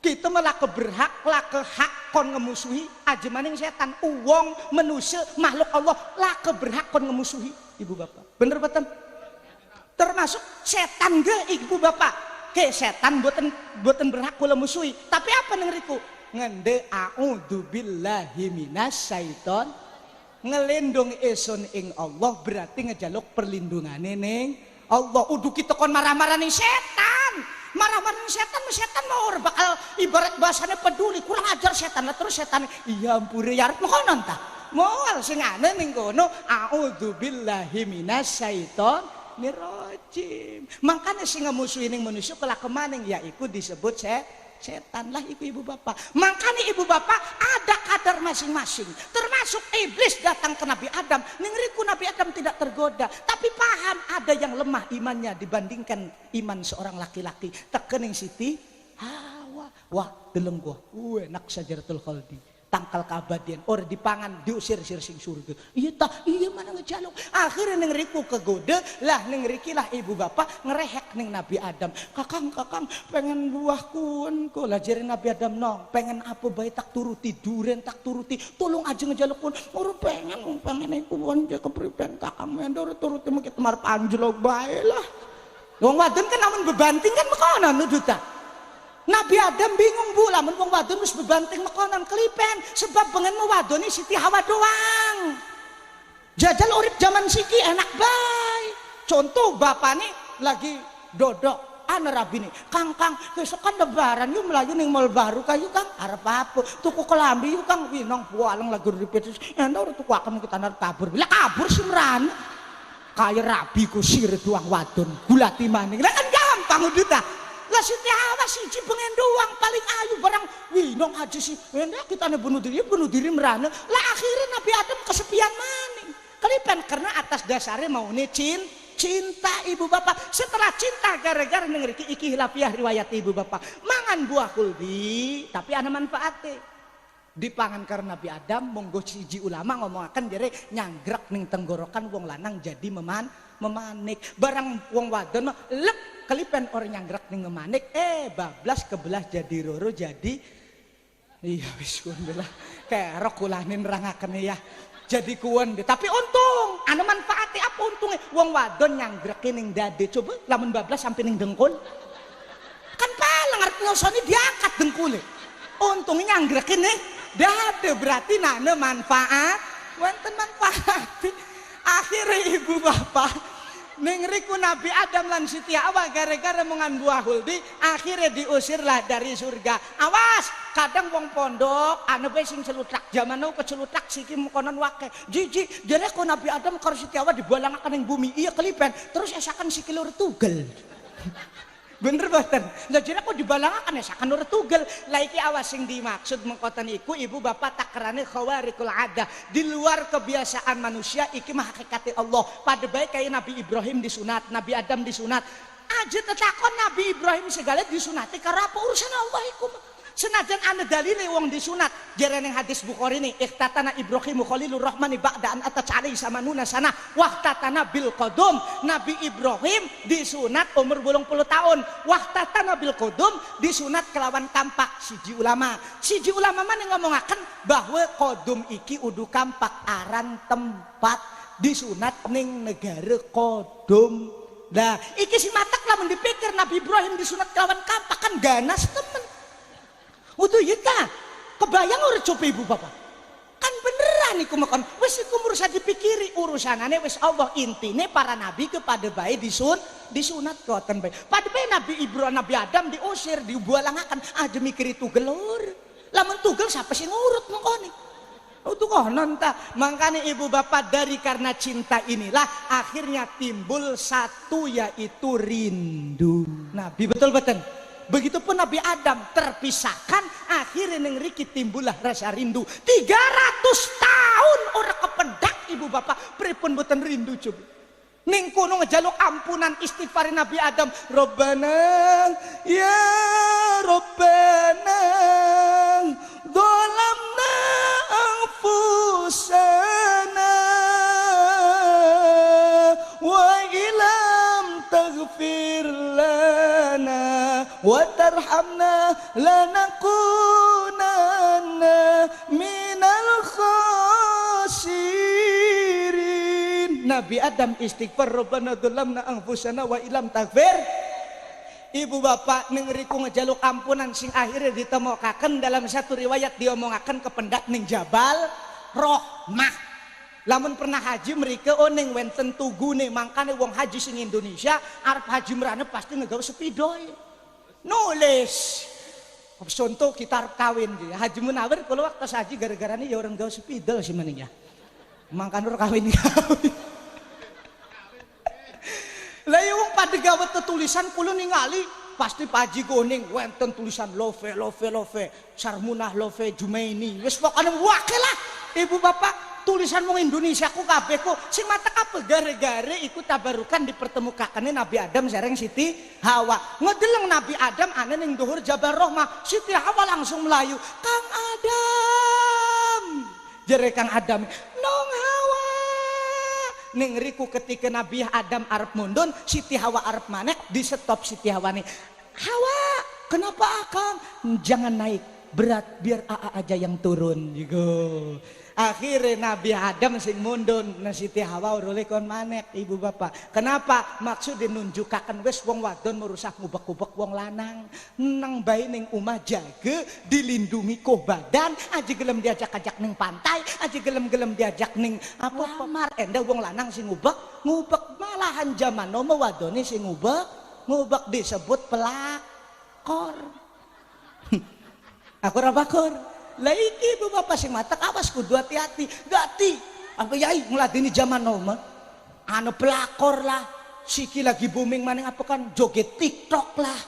kita malah keberhak lah kehak kon ngemusuhi aja maning setan uwong manusia makhluk Allah lah keberhak kon ngemusuhi ibu bapak bener betul termasuk setan ge ibu bapak ke setan buatan berhak kula musuhi tapi apa nengriku ngende a'udzu billahi minasyaiton ngelindung esun ing Allah berarti ngejaluk perlindungane ning Allah udu kita kon marah-marah ning setan marah-marah setan mau bakal ibarat bahasanya peduli, kurang ajar setan lah. Terus setan iya ampure ya arep mengkonon ta moal sing ane ning kono a'udzubillahi minasyaitonir rajim. Makanya sing musuh ning manusia kelakemaning yaiku disebut setan lah iku ibu bapak. Makanya ibu bapak ada kadar masing-masing. Termasuk iblis datang ke Nabi Adam. Ningriku Nabi Adam tidak tergoda. Tapi paham ada yang lemah imannya dibandingkan iman seorang laki-laki. Tekening Siti Hawa. Wah deleng gua. Enak sajaratul khaldi. Tangkal keabadian orang dipangan diusir-usir sing surga. Iya tah iya mana ngejaluk. Akhirnya nengriku kegoda lah nengriki lah ibu bapak ngerehek neng Nabi Adam. Kakang pengen buah kuenku lah jari Nabi Adam nong. Pengen apa bayi tak turuti duren tak turuti. Tolong aja ngejaluk pun. Orang pengen iku wanja kepriben kakang mendor turuti mungkin temar panjlok bae lah. Wong wadon kan namun bebanting kan mekonan nuduta. Nabi Adam bingung bu, lamun wong wadon wis bebanting mekonan kelipen sebab pengen mewadoni Siti Hawa doang. Jajal urip zaman siki enak bae. Contoh bapak nih lagi dodok ana rabi nih, Kang besok kan lebaran yuk melayu ning mall baru kayu Kang arep apa tuku kelambi yuk Kang winong pualeng lagi ripet enda ora tuku akan kita nar kabur. Bila kabur sih merana kaya rabi ku sir doang wadon gulati maning. Lah kan gampang udah lah Siti Hawa siji pengen doang paling ayu barang winong aja sih endah kita bunuh diri merana lah akhirnya Nabi Adam kesepian maning kelipan karena atas dasarnya mau nih cinta ibu bapak. Setelah cinta gara-gara ngeriki iki hilafiah riwayat ibu bapak mangan buah kulbi tapi ada manfaatnya dipangan karena Nabi Adam monggo siji ulama ngomongaken jere nyanggrek ning tenggorokan wong lanang jadi memanik barang wong wadon lep kelipen orang nyanggrek ning memanik bablas kebelah jadi roro jadi iya wis kuwi kerok kulanin rangaken ya jadi kuwen tapi untung ana manfaatnya apa untungnya wong wadon nyanggrek ning dade coba lamun bablas sampai ning dengkul kan paling arep nyosoni diangkat dengkule untungnya nyanggrek ning dade berarti nana manfaat wonten manfaat. Akhirnya ibu bapak nengriku Nabi Adam lan Siti Hawa gara-gara mengan buah huldi akhirnya diusirlah dari surga. Awas kadang wong pondok anu bae sing celutak zaman now kecelutak siki konon wake jiji jare ko Nabi Adam karo Siti Hawa dibalangaken ning bumi iya kelipen terus esakan sikil lur tugel. Bener boten. Lah jare kok dibalangaken esakan lur tugel. Lah iki awas sing dimaksud mengkoten iku ibu bapak takrane khawarikul adah. Di luar kebiasaan manusia iki mah hakikate Allah. Pada baik kayak Nabi Ibrahim disunat, Nabi Adam disunat. Aja tetakon Nabi Ibrahim segala disunati karo apa urusan Allah iku. Senajan ana dalile wong disunat jare ning hadis Bukhari nih ikhtatana Ibrahim Khalilur Rahmani ba'da an atat alaihi samanuna sana wahtatana bil qadum. Nabi Ibrahim disunat umur 80 tahun wahtatana bil qadum disunat kelawan kampak. Siji ulama mana ngomongaken bahwa qadum iki udu kampak aran tempat disunat ning negara qadum. Nah iki si matak lamun dipikir Nabi Ibrahim disunat kelawan kampak kan ganas temen. Udah ya kan kebayang urut coba ibu bapak kan beneran iku makan wis iku urusan dipikiri urusanane wis Allah intine para nabi kepada bayi disunat koten bayi pada bayi Nabi Ibrahim Nabi Adam diusir dibualangakan aja mikiri tugel lur lamun tugel siapa sih ngurut mengkoni itu konon tak makanya ibu bapak dari karena cinta inilah akhirnya timbul satu yaitu rindu Nabi betul-betul. Begitupun Nabi Adam terpisahkan akhirnya nengriki timbullah rasa rindu 300 tahun orang kependak ibu bapak pripun boten rindu coba ning kono ngejaluk ampunan istighfar Nabi Adam Robbana ya Robbana dolamna anfusana wa ilam taghfir lana wa tarhamna lanakunanna minal khasirin. Nabi Adam istighfar Rabbana dzalamna anfusana wa ilam taghfir. Ibu bapak nengeriku ngejaluk ampunan sing akhirnya ditemokaken dalam satu riwayat diomongaken kependak ning Jabal Rohmah. Lamun pernah haji mereka ning wenten tugune mangkane wong haji sing Indonesia arep haji merane pasti ngegawe sepidoy. nulis. Contoh kita harus kawin gitu. Haji Munawir kalau waktu haji gara-gara ini ya orang gawe sepidol sih maningnya. Mangkan orang kawin. Lah ya wong pada gawe tulisan kula ningali pasti Pak Haji Goning wonten tulisan love Sarmunah love Jumaini. Wis pokoknya wakil lah. Ibu bapak tulisan wong Indonesia ku kabeh kok sing mata kapel gara-gara ikut tabarukan dipertemukannya Nabi Adam sareng Siti Hawa. Ngedeleng Nabi Adam ana ning dhuwur Jabal Rahmah, Siti Hawa langsung melayu, "Kang Adam." Jere Kang Adam, "Nong Hawa." Ning riku ketika Nabi Adam arep mundun, Siti Hawa arep manek, di stop Siti Hawa nih. "Hawa, kenapa Akang? Jangan naik, berat, biar AA aja yang turun." Gitu. Akhirnya Nabi Adam sing mundun, nah Siti Hawa urule kon manek ibu bapak. Kenapa? Maksud dinunjukaken wis wong wadon merusak ngubek-ubek wong lanang. Nang bae ning omah jaga, dilindungi ko badan, aja gelem diajak-ajak ning pantai, aja gelem-gelem diajak ning apa pamar endah wong lanang sing ngubek malahan zaman nomo wadone sing ngubek disebut pelakor. Aku ora bakor. Lah iki ibu bapak sing matek awas kudu hati-hati. Gati apa yai ngladeni zaman nomo anu pelakor lah, siki lagi booming maning apa kan joget TikTok lah.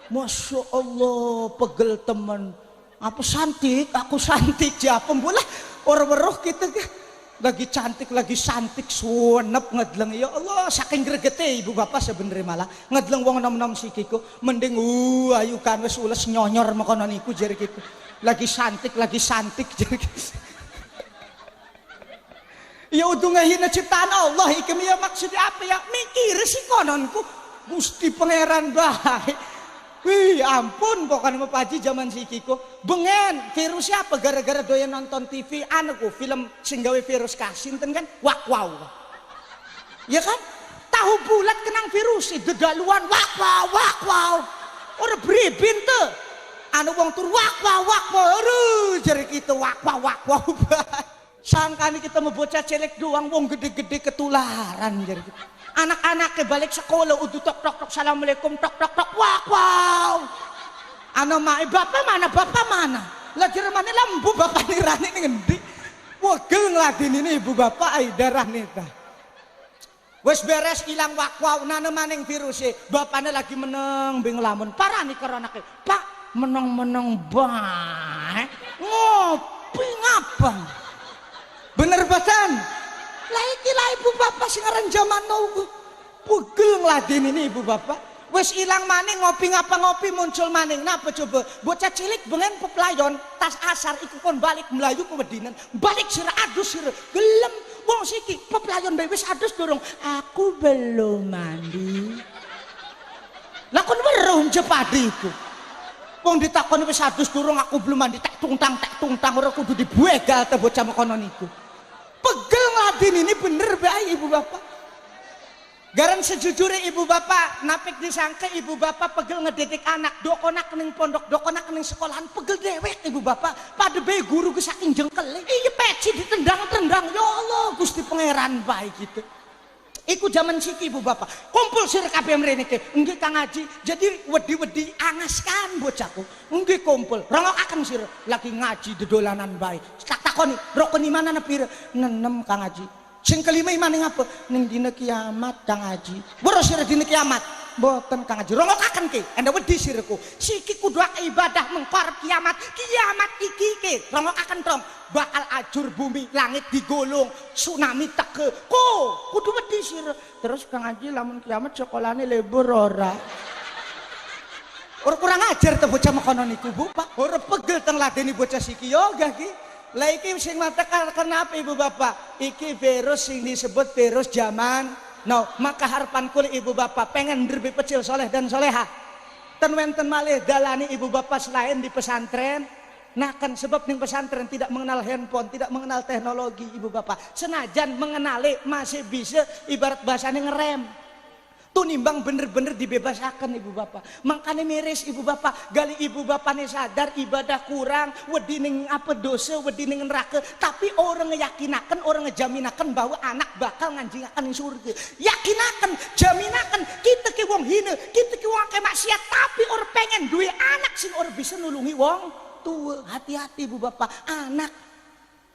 Masya Allah pegel temen apa santik, aku santik ya pembola orang weruh kita lagi cantik lagi santik suwenep ngedleng. Ya Allah saking gregete ibu bapak sebenarnya malah ngedleng wong nom-nom sikiku mending ayu kan wis ules nyonyor makono niku jare kitu. Lagi santik jadi ya udah ngehina ciptaan Allah iki ya maksudnya apa ya mikir sih kononku Gusti Pangeran baik. Wih ampun pokoknya Pak Haji zaman sikiko bengen virusnya apa gara-gara doyan nonton TV anakku film sing gawe virus kasinten kan wow ya kan tahu bulat kenang virus dedaluan wow orang beribin tuh anu wong tur wow aduh jari kita wow sangkani kita mau bocah celek doang wong gede-gede ketularan jari kita anak-anak ke balik sekolah udah tok assalamualaikum tok wow anu bapak mana lah jari mana lambu bapak nirani ngendi wagel ngeladin ini ibu bapak ay darah nita wes beres hilang wow nana maning virusnya bapaknya lagi meneng bing lamun parah nih karena pak menang baik ngopi ngapang bener batan lagi lah ibu bapak singaran zaman now pegel ngeladen ini ibu bapak wes hilang maning ngopi ngapa ngopi muncul maning napa coba bocah cilik bengen peplayon tas asar ikut kon balik melayu ke Medinan balik sira adus sira gelem wong siki peplayon wis adus dorong aku belum mandi lakon weruh jepadi itu wong ditakoni wis adus durung aku belum mandi tak tungtang ora kudu dibuegal ta bocah mekono niku. Pegel ngladeni ini bener bae ibu bapak. Garan sejujurnya ibu bapak napik disangka ibu bapak pegel ngedidik anak dokonak ning pondok dokonak ning sekolahan pegel dewek ibu bapak pada bae guru ke saking jengkele iya peci ditendang-tendang ya Allah Gusti Pangeran bae gitu. Iku zaman siki ibu bapak kumpul sir kabeh mrene ke nggih Kang Haji jadi wedi-wedi angas kan bocahku nggih kumpul rongokaken sir lagi ngaji dedolanan bae tak takoni rokoni mana pira 6 Kang Haji sing kelima maning apa ning dina kiamat Kang Haji weruh sir dina kiamat mboten Kang Haji rongokaken ke anda wedi sirku siki kudu ibadah mengkar kiamat iki ke rongokaken tong bakal ajur bumi langit digolong tsunami teke kudu wedi sir terus Kang Haji lamun kiamat sekolahane libur ora kurang ajar teh bocah makono niku Bu Pak ora pegel teng ladeni bocah siki yoga ki lah iki sing mata kenapa ibu bapak iki virus sing disebut virus zaman now maka harapan kula ibu bapak pengen lebih kecil soleh dan soleha ten wenten malih dalani ibu bapak selain di pesantren. Nah kan sebab ning pesantren tidak mengenal handphone, tidak mengenal teknologi ibu bapak. Senajan mengenali masih bisa ibarat bahasanya ngerem. Tunimbang bener-bener dibebasakan ibu bapak. Makanya miris ibu bapak. Gali ibu bapaknya sadar ibadah kurang, wedi ning apa dosa, wedi ning neraka. Tapi orang ngeyakinakan, orang ngejaminakan bahwa anak bakal nganjingakan ning surga. Yakinakan, jaminakan kita ke wong hina, kita ke wong ke maksiat, tapi orang pengen duwe anak sing orang bisa nulungi wong tua. Hati-hati ibu bapak, anak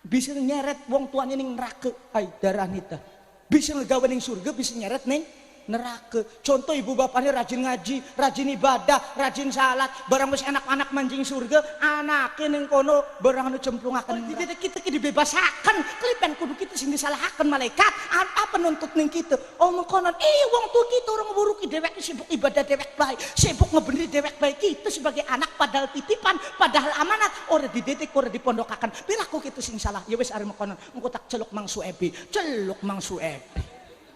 bisa nyeret wong tuanya ning neraka. Ay darah nita. Bisa ngegawe ning surga, bisa nyeret ning neraka. Contoh ibu bapaknya rajin ngaji, rajin ibadah, rajin salat, barang wis anak-anak manjing surga, anaknya ning kono barang anu cemplungaken. Jadi kita dibebasakan, kelipen kudu kita sing disalahaken malaikat. Apa nuntut ning kita? Omong konon, wong tua kita orang nguruki dewek sibuk ibadah dewek bae, sibuk ngebener dewek bae. Kita sebagai anak padahal titipan, padahal amanat, ora dididik, ora dipondokaken. Pilaku kita sing salah. Ya wis arep konon, engko tak celuk Mang Suebi. Celuk Mang Suebi.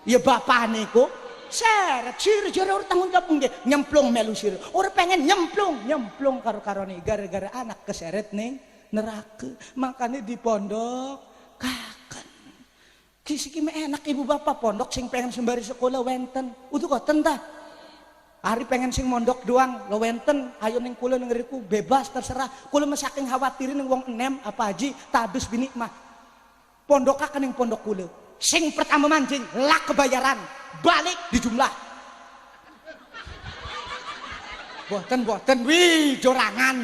Ya bapane kok seret sir jare orang tanggung jawab nggih nyemplung melu sir orang pengen nyemplung karo-karone gara-gara anak keseret ning neraka. Makanya di pondok kaken kisiki enak ibu bapak pondok sing pengen sembari sekolah wenten utuh koten ta hari pengen sing mondok doang lo wenten ayo ning kula ning ngriku bebas terserah kula mah saking khawatirin ning wong enem apa haji tadus bini mah pondokaken ning pondok kula sing pertama mancing lah kebayaran balik di jumlah boten wih jorangan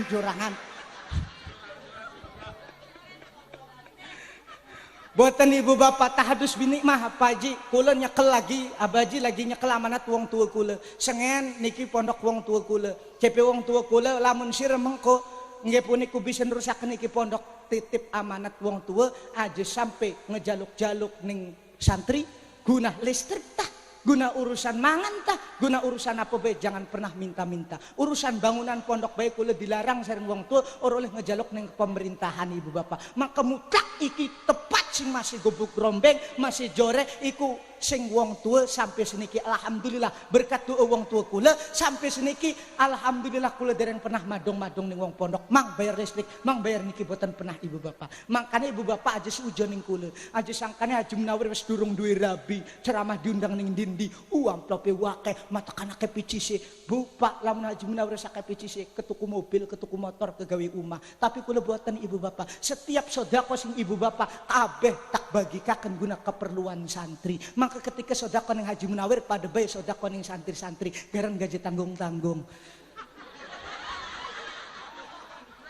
boten ibu bapak tahadus bini mah apa haji kula nyekel lagi abaji lagi nyekel amanat wong tua kula sengen niki pondok wong tua kula cepe wong tua kula lamun sir mengko nggih puniku bisa nerusaken niki pondok titip amanat wong tua aja sampai ngejaluk-jaluk ning santri guna listrik tah guna urusan mangan tah guna urusan apa bae jangan pernah minta-minta urusan bangunan pondok bae kula dilarang sareng wong tua ora oleh ngejaluk ning pemerintahan ibu bapak maka mutlak iki tepat sing masih gobuk rombeng masih jore iku sing wong tua sampai seniki alhamdulillah berkat doa wong tua kula sampai seniki alhamdulillah kula dereng pernah madong-madong ning wong pondok mang bayar listrik mang bayar niki boten pernah ibu bapak makanya ibu bapak aja seujon ning kula aja sangkane Haji Munawir wis durung duwe rabi ceramah diundang ning dindi amplope wakeh mata kanake picise bu pak lamun Haji Munawir sakake picise ketuku mobil ketuku motor kegawe omah tapi kula boten ibu bapak setiap sedekah sing ibu bapak kabeh tak bagikaken guna keperluan santri maka ketika sedekah ning Haji Munawir pada bae sedekah ning santri-santri garan gaji tanggung-tanggung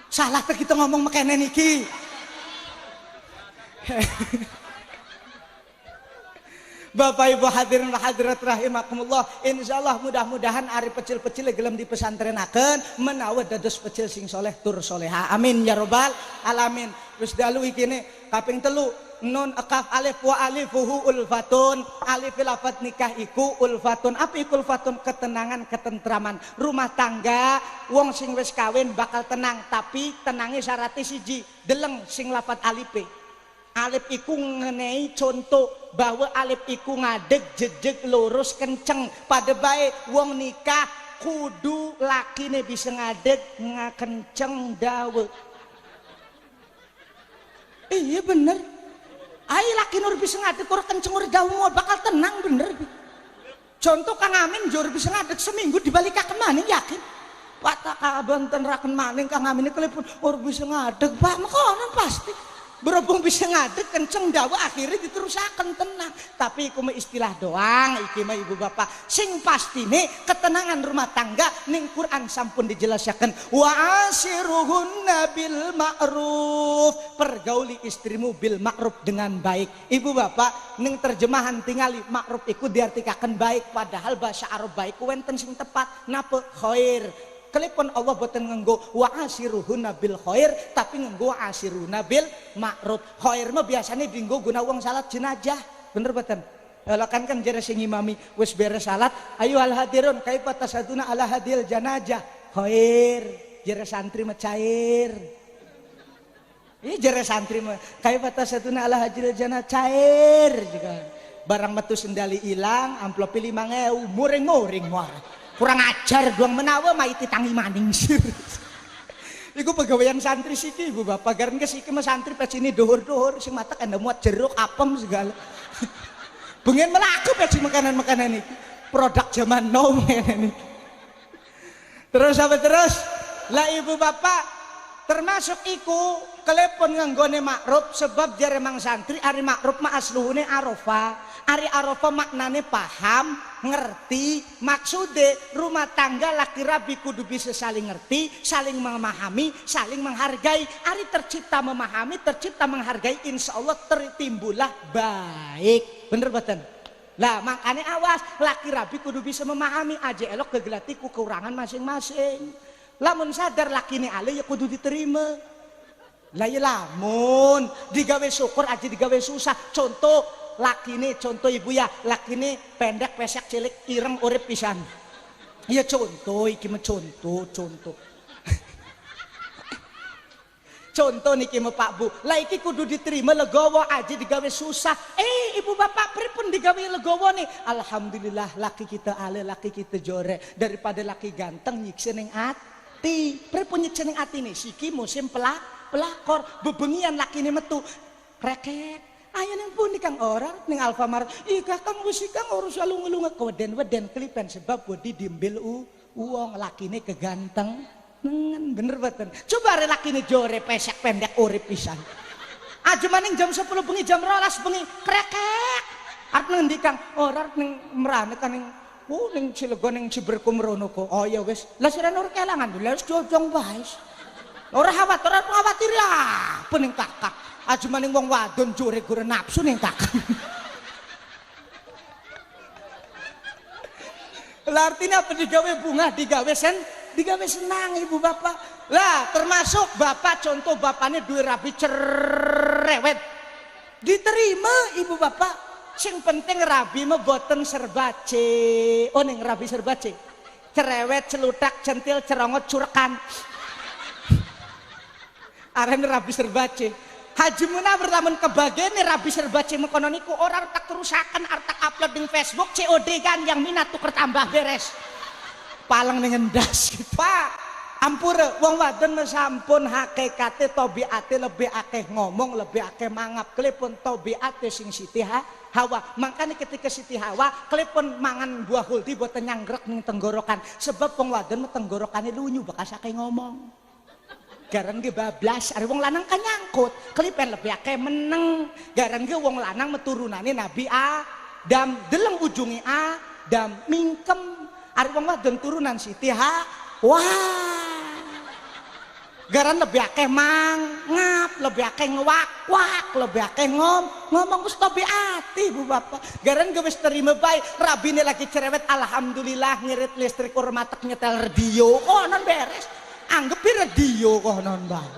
salah teh kita ngomong makene niki Bapak Ibu hadirin wa hadirat rahimakumullah insyaallah mudah-mudahan ari pecil-pecil gelem di pesantrenakeun menawa dados pecil sing soleh tur soleha amin ya robbal alamin wis dalu ikine kaping 3 nun akaf alif wa alifuhu ulfatun alif lafat nikah iku ulfatun apa iku ulfatun ketenangan ketentraman rumah tangga wong sing wis kawin bakal tenang tapi tenange syaratnya siji deleng sing lafat alife alif iku ngenei contoh bahwa alif iku ngadeg jejeg lurus kenceng pada baik wong nikah kudu lakine bisa ngadeg ngakenceng dawe iya bener ay laki nur bisa ngadeg orang kenceng orang dawe bakal tenang bener contoh Kang Amin jor bisa ngadeg seminggu dibalikaken maning yakin Pak tak abanten raken maning Kang Amin ini telepon orang bisa ngadeg Pak makonan pasti berhubung bisa ngadeg kenceng dawa akhirnya diterusakan tenang tapi iku mah istilah doang iki mah ibu bapak sing pasti nih ketenangan rumah tangga ning Quran sampun dijelaskan wa asiruhunna bil ma'ruf pergauli istrimu bil ma'ruf dengan baik ibu bapak ning terjemahan tingali ma'ruf iku diartikaken baik padahal bahasa Arab baik wenten sing tepat napa khair Kelepon Allah boten ngenggo wa asiruhunna bil khair tapi ngenggo asiruna bil ma'ruf. Khair mah biasanya dinggo guna wong salat jenazah. Bener boten? Kan jere sing imami wis beres salat, ayo al hadirun kaifa tasaduna ala hadil janazah. Khair, jere santri mah cair. Ini jere santri mah kaifa tasaduna ala hadil janazah cair juga. Barang metu sendali ilang, amplop 5.000, muring-muring muara. Kurang ajar doang menawa maiti tangi maning sir. Iku pegawaian santri siki ibu bapak garan ke siki mah santri pas ini dohor-dohor sing matak anda muat jeruk apem segala. Bengen melaku peci makanan-makanan iki. produk zaman now ini. Terus apa terus? Lah ibu bapak termasuk iku kelepon nganggone makruf sebab jare mang santri ari makruf mah asluhune Arafah. Ari Arafah maknane paham, ngerti, maksude rumah tangga laki rabi kudu bisa saling ngerti, saling memahami, saling menghargai. Ari tercipta memahami, tercipta menghargai, insya Allah tertimbullah baik. Bener betul? Lah makanya awas, laki rabi kudu bisa memahami aja elok kegelati kekurangan masing-masing. Lamun sadar laki ini ale ya kudu diterima. Lah ya lamun digawe syukur aja digawe susah. Contoh laki ini, contoh ibu ya, laki ini pendek, pesek, cilik, ireng, urip pisan. Iya contoh, iki mah contoh. Contoh niki mah Pak Bu, lah iki kudu diterima legowo aja digawe susah. Ibu bapak pripun digawe legowo nih. Alhamdulillah laki kita ale, laki kita jore. Daripada laki ganteng nyiksa ning ati. Pripun nyiksa ning ati nih, siki musim pelakor, bebengian laki ini metu kreket. Ayo neng pun kang orang neng Alfamart, kang wis kang urus selalu ngelunga keweden kelipan sebab bodi diambil uang laki ini keganteng, nengen bener betul. Coba re laki ini jore pesek pendek urip pisan. Aja maning jam 10 bengi jam 12 bengi krekek. Arep ngendi kang orang neng merane kan neng neng Cilegon neng Ciberkum rono kok. Oh ya wis, lah sira nur kelangan lho, wis jojong bae. Ora khawatir ya, pening kakak. Aja maning wong wadon jure gore nafsu ning kakak. Lah artinya apa digawe bunga, digawe senang ibu bapak. Lah termasuk bapak contoh bapaknya duwe rabi cerewet. Diterima ibu bapak. Sing penting rabi mah boten serbace. Oh ning rabi serbace. Cerewet, celutak, centil, cerongot, curekan. Arene rabi serbace. Haji Munawir lamun kebagian nih rabi serbace mengkono niku orang tak kerusakan artak upload di Facebook COD kan yang minat tuker tambah beres. Palang dengan das Pak. Ampura wong wadon sampun hakikate tabiate lebih akeh ngomong, lebih akeh mangap klepon tabiate sing Siti Hawa. Makanya ketika Siti Hawa klepon mangan buah huldi buat nyanggrek ning tenggorokan sebab wong wadon tenggorokane lunyu bekas akeh ngomong. Garan ge bablas, ari wong lanang kan nyangkut, kelipen lebih akeh meneng. Garan ge wong lanang meturunane Nabi Adam, deleng ujungi Adam mingkem. Ari wong wadon turunan Siti Hawa. Garan lebih akeh mangap, lebih akeh ngewak-wak, lebih akeh ngomong wis tabiati Bu Bapak. Garan ge wis terima bae, rabine lagi cerewet alhamdulillah ngirit listrik urmatek nyetel radio. Oh non beres. Anggap radio kok non bang.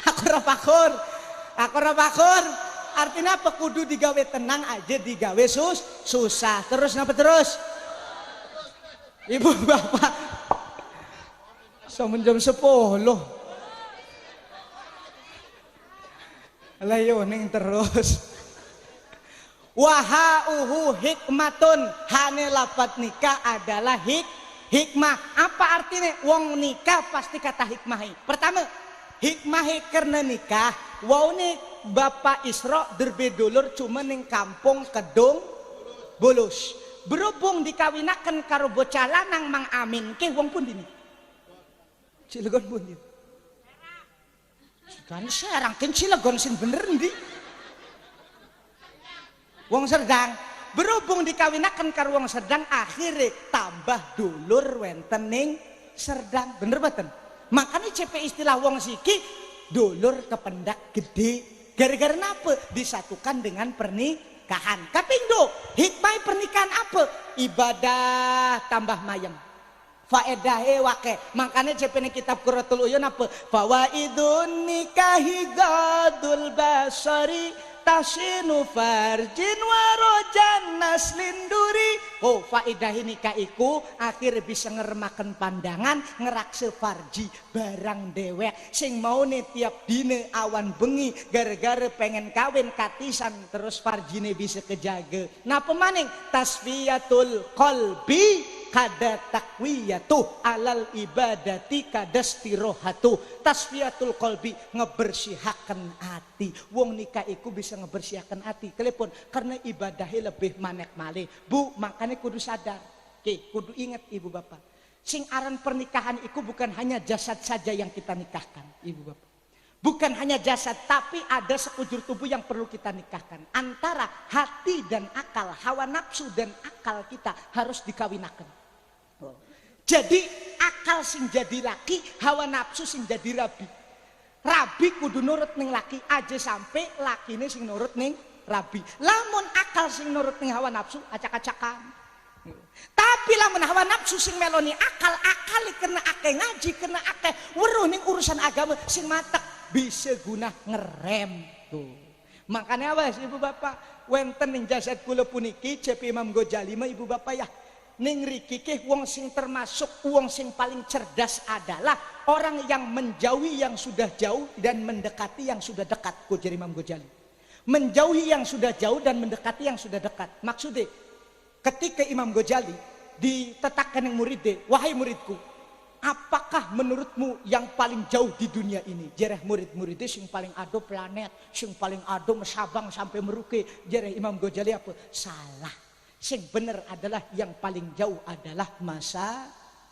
Aku rapakur. Artinya apa kudu digawe tenang aja digawe susah. Terus napa terus? Ibu bapak. Jam 10. Layo ning terus. Wahauhu hikmatun. Hane lapat nikah adalah hikmah. Apa artinya? Wong nikah pasti kata hikmahi. Pertama, hikmahi karena nikah. Wow nih Bapak Isra derbedulur cuma ning kampung Kedung Bulus. Berhubung dikawinaken karo bocah lanang Mang Amin ke wong pundi nih? Cilegon pundi? Kan Serang kan Cilegon sing bener ndi? Wong Serdang. Berhubung dikawinakan karo wong Serdang akhirnya tambah dulur wenten ning Serdang. Bener boten? Makanya CP istilah wong siki dulur kependak gede. Gara-gara napa? Disatukan dengan pernikahan. Kapingdo, hikmah pernikahan apa? Ibadah tambah mayem. Faedahe wake. Makanya CP ning kitab Qurratul Uyun apa? Fawaidun nikahi gadul basari tasinu farjin warojan naslin duri. Oh faidah nikah iku akhir bisa ngeremaken pandangan ngerakse farji barang dewek sing mau nih tiap dine awan bengi gara-gara pengen kawin katisan terus farjine bisa kejaga. Nah pemaning tasfiyatul qalbi kada takwiyatu alal ibadati kada stirohatu tasfiyatul qalbi ngebersihaken hati. Wong nikah iku bisa ngebersihaken hati telepon karena ibadahnya lebih manek malih. Bu, makanya kudu sadar. Oke, kudu ingat ibu bapak. Sing aran pernikahan iku bukan hanya jasad saja yang kita nikahkan, ibu bapak. Bukan hanya jasad, tapi ada sekujur tubuh yang perlu kita nikahkan. Antara hati dan akal, hawa nafsu dan akal kita harus dikawinakan. Jadi akal sing jadi laki, hawa nafsu sing jadi rabi. Rabi kudu nurut ning laki aja sampai lakine sing nurut ning rabi. Lamun akal sing nurut ning hawa nafsu acak-acakan. Tapi lamun hawa nafsu sing meloni akal kena akeh ngaji, kena akeh weruh ning urusan agama sing matek bisa guna ngerem tuh. Makanya awas ibu bapak, wenten ning jasad kula puniki Cepi Imam Ghazali mah ibu bapak ya. Ning riki ke wong sing termasuk wong sing paling cerdas adalah orang yang menjauhi yang sudah jauh dan mendekati yang sudah dekat. Ku jari Imam Ghazali. Menjauhi yang sudah jauh dan mendekati yang sudah dekat. Maksudnya ketika Imam Ghazali ditetapkan yang muridnya, wahai muridku, apakah menurutmu yang paling jauh di dunia ini? Jereh murid-muridnya sing paling ado planet, sing paling ado Sabang sampai Merauke. Jereh Imam Ghazali apa? Salah. Sing bener adalah yang paling jauh adalah masa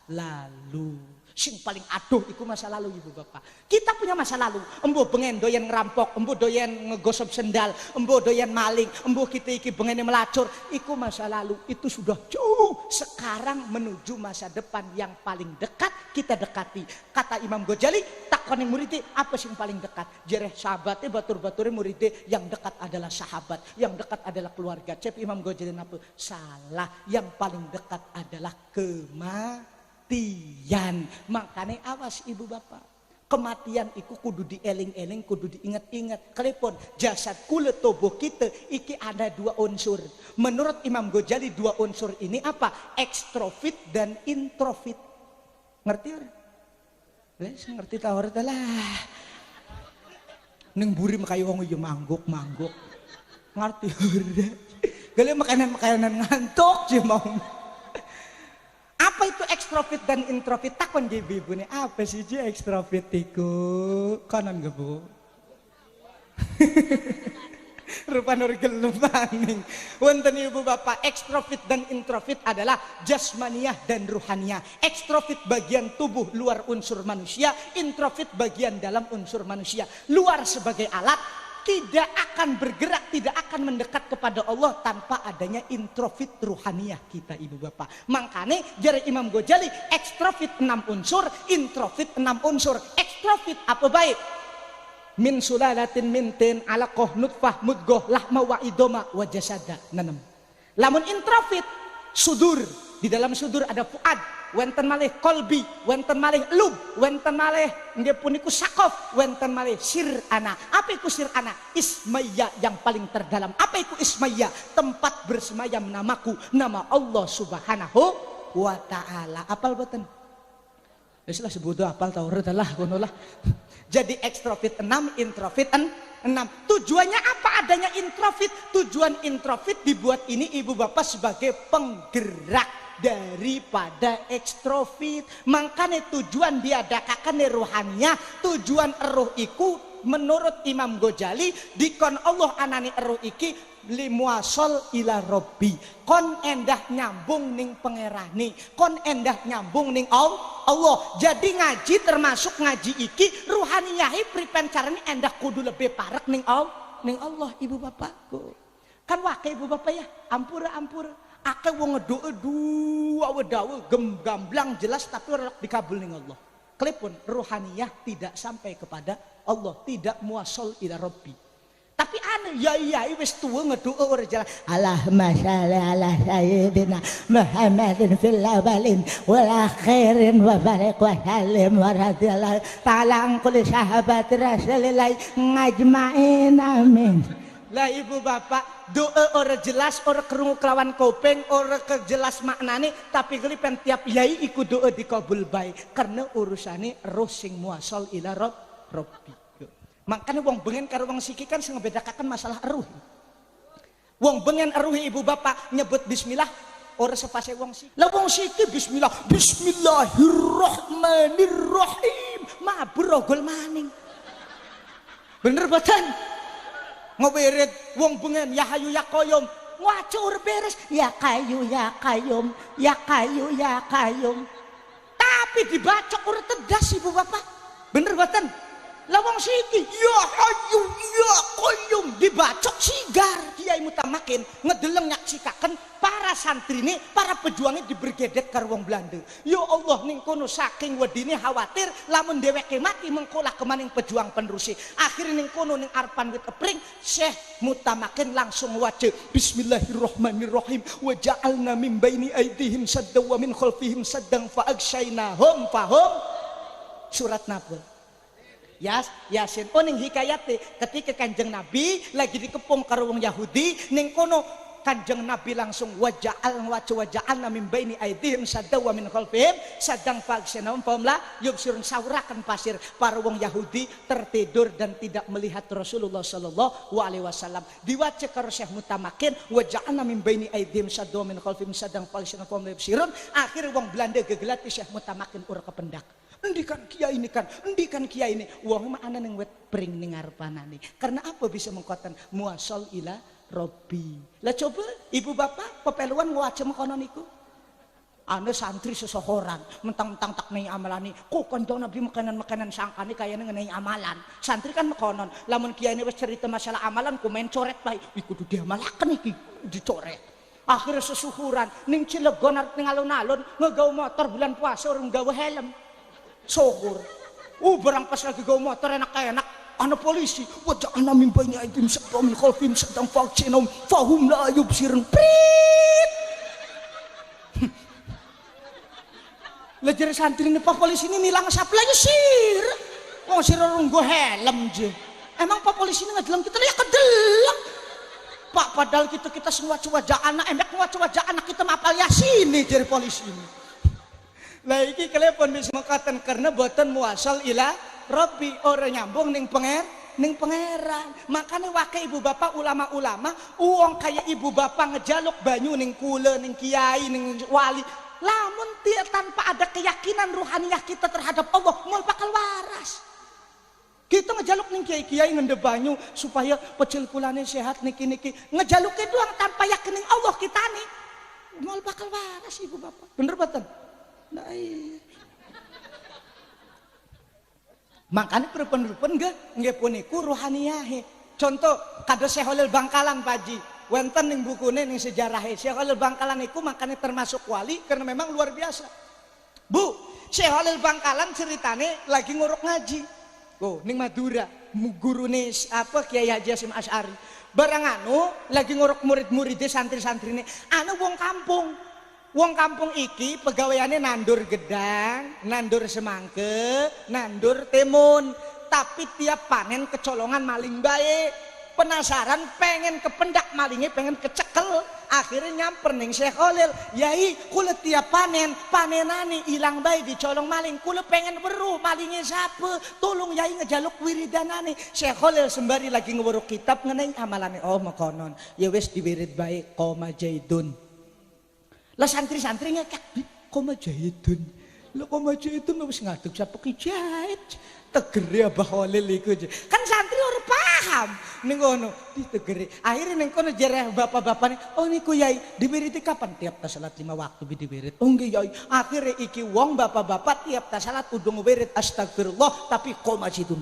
lalu. Sing paling aduh itu masa lalu ibu bapak. Kita punya masa lalu. Embuh bengen doyan ngerampok, embuh doyan ngegosok sendal, embuh doyan maling, embuh kita iki bengen melacur. Itu masa lalu. Itu sudah jauh. Sekarang menuju masa depan yang paling dekat kita dekati. Kata Imam Ghazali, takon yang muridnya apa sing paling dekat? Jereh sahabatnya batur-baturnya muridnya yang dekat adalah sahabat, yang dekat adalah keluarga. Cep Imam Ghazali apa? Salah. Yang paling dekat adalah kematian. Makanya awas ibu bapak, kematian itu kudu dieling-eling, kudu diingat-ingat. Kelepon jasad kulit tubuh kita iki ada dua unsur. Menurut Imam Ghazali dua unsur ini apa? Ekstrovit dan introvit. Ngerti orang? Ngerti tawar lah. Neng burim kayu wong yo mangguk. Ngerti ora? Gale makanan ngantuk sih mau. Apa itu ekstrovit dan introvit? Takon ge ibu nih, apa sih je ekstrovit iku? Kanan ge Bu. Rupa nur gelem maning. Wonten ibu bapak, ekstrovit dan introvit adalah jasmaniah dan ruhaniah. Ekstrovit bagian tubuh luar unsur manusia, introvit bagian dalam unsur manusia. Luar sebagai alat, tidak akan bergerak, tidak akan mendekat kepada Allah tanpa adanya introvit ruhaniah kita ibu bapak. Makanya dari Imam Ghazali, ekstrovit 6 unsur, introvit 6 unsur. Ekstrovit apa baik? Min sulalatin mintin alaqoh nutfah mudgoh lahma wa idoma wa jasada. Nanam. Lamun introvit, sudur. Di dalam sudur ada fuad, wenten malih kolbi, wenten malih lub, wenten malih nggih puniku sakof, wenten malih sirana. Apa itu sirana? Ismaya yang paling terdalam. Apa itu ismaya? Tempat bersemayam namaku, nama Allah Subhanahu wa taala. Apal boten? Wis lah sebut apal ta ora lah ngono lah. Jadi ekstrovit 6, introvit 6. Tujuannya apa adanya introvit? Tujuan introvit dibuat ini ibu bapak sebagai penggerak daripada ekstrovit. Makanya tujuan diadakan ruhaniah, tujuan eruh iku menurut Imam Ghazali dikon Allah anani eruh iki limuasol ila robbi, kon endah nyambung ning pangerane, kon endah nyambung ning Allah. Jadi ngaji termasuk ngaji iki ruhaniyahi pripen carane endah kudu lebih parek ning Allah ibu bapakku. Kan wae ibu bapak ya, ampura. Akeh wong ngedoe dua wedawe gamblang jelas tapi ora dikabul ning Allah. Klepon ruhaniyah tidak sampai kepada Allah, tidak muasal ila rabbi. Tapi aneh ya wis tuwa ngedoe ora jalan. Allahumma shalli ala sayyidina Muhammadin fil awwalin wal akhirin wa barik wa sallim wa radhiyallahu ta'ala an kulli sahabati Rasulillah ngajmain amin. Lah ibu bapak, doa ora jelas, ora kerungu kelawan kopeng, ora kejelas maknane, tapi gelipen tiap yai iku doa dikabul baik karena urusane roh sing muasal ila rabbi. Makanya wong bengen karo wong siki kan sing ngebedakaken masalah eruh. Wong bengen eruh ibu bapak nyebut bismillah ora sepase wong siki. Lah wong siki bismillahirrahmanirrahim. Mabur gol maning. Bener boten? Ngewirid wong bengen ya hayu ya qayyum. Ngacur beres ya kayu ya qayyum, ya kayu ya qayyum. Tapi dibacok ora tedas Ibu Bapak. Bener boten? Lah wong siki ya hayu ya qayyum dibacok sigar. Kiai Mutamakin ngedeleng nyaksikaken para santrine, para pejuangnya dibergedet karo wong Belanda. Ya Allah ning kono saking wedine khawatir lamun dheweke mati mengkolah kemaning pejuang penerusi. Akhirnya ning kono ning arepan wit epring Syekh Mutamakin langsung waca bismillahirrahmanirrahim wa ja'alna min baini aydihim saddan wa min khalfihim saddan fa aghshaynahum fahum surat Nahl. Yasin. Oh ning hikayate ketika Kanjeng Nabi lagi dikepung karo wong Yahudi ning kono Kanjeng Nabi langsung waja'alna min baini aydihim sadda wa min khalfihim sadang fagsenahum famla yubsirun saurakan pasir para wong Yahudi tertidur dan tidak melihat Rasulullah sallallahu alaihi wasallam. Diwaca karo Syekh Mutamakin waja'alna min baini aydihim sadda wa min khalfihim sadang fagsenahum famla yubsirun. Akhir wong Belanda gegelati Syekh Mutamakin ura kependak. Endikan kiai ini wong mah ana ning wet pring ning ngarepanane. Karena apa bisa mengkoten muasal ila Robbi. Lah coba Ibu Bapak pepeluan waca mengkono niku. Ana santri seseorang mentang-mentang tak nei amalane. Kok kanjeng Nabi makanan-makanan sangkane kayane ngenei amalan. Santri kan mekonon. Lamun kiai ini wis cerita masalah amalan komen coret bae. Iku kudu diamalaken iki dicoret. Akhirnya sesuhuran ning Cilegon arep ning alun-alun ngegawe motor bulan puasa urung gawe helm. Syukur. Barang pas lagi gawe motor enak-enak ana polisi waja'alna min baini aydihim saddan min khalfihim saddan fa'ghshaynahum fahum la yubsirun. Prit. Lah jare santri ini Pak polisi ini nilang saplay sir. Wong sir urung nggo helm je. Emang Pak polisi ini ngedeleng kita ya kedeleng. Pak padahal kita semua wajah anak emek wajah anak kita mapal Yasin nih jare polisi ini. Lah iki klepon bisa mengatakan karena boten muasal ila Rabbi orang nyambung ning pangeran. Makanya wakai Ibu Bapak ulama-ulama uang kayak Ibu Bapak ngejaluk banyu ning kula ning kiai ning wali lamun dia tanpa ada keyakinan ruhaniyah kita terhadap Allah mau bakal waras. Kita ngejaluk ning kiai-kiai ngende banyu supaya pecel kulane sehat niki ngejaluknya doang tanpa yakin ning Allah kita nih mau bakal waras Ibu Bapak. Bener boten? Nah, iya. Makanya perpen-perpen nggih puniku ruhaniyahe. Contoh kados Syekh Khalil Bangkalan Pak Haji. Wonten ning bukune ning sejarahe Syekh Khalil Bangkalan iku makanya termasuk wali karena memang luar biasa. Bu, Syekh Khalil Bangkalan ceritane lagi nguruk ngaji. Oh, ning Madura, gurune apa Kiai Haji Hasyim Asy'ari. Barang anu lagi nguruk murid-muride santri-santrine, anu wong kampung. Wong kampung iki pegawaiannya nandur gedang, nandur semangke, nandur timun. Tapi tiap panen kecolongan maling bae. Penasaran pengen kependak malingnya pengen kecekel. Akhirnya nyamper ning Syekh Khalil. Yai kula tiap panenane ilang bae dicolong maling. Kula pengen weruh malingnya siapa. Tolong yai ngejaluk wiridanane. Syekh Khalil sembari lagi ngeweruh kitab ngenai amalane. Oh makonon. Ya wis diwirid bae qoma jaidun. Lah santri-santri ngekek koma jahidun. Lah koma jahidun wis ngadeg sapa ki jahit. Tegere Abah Khalil iku. Kan santri ora paham ning ngono ditegere. Akhire ning kono jare bapak-bapane, "Oh niku Yai, diwiriti kapan?" Tiap ta salat 5 waktu diwirit. "Oh nggih Yai." Akhire iki wong bapak-bapak tiap ta salat kudu ngewirit astagfirullah tapi koma jidun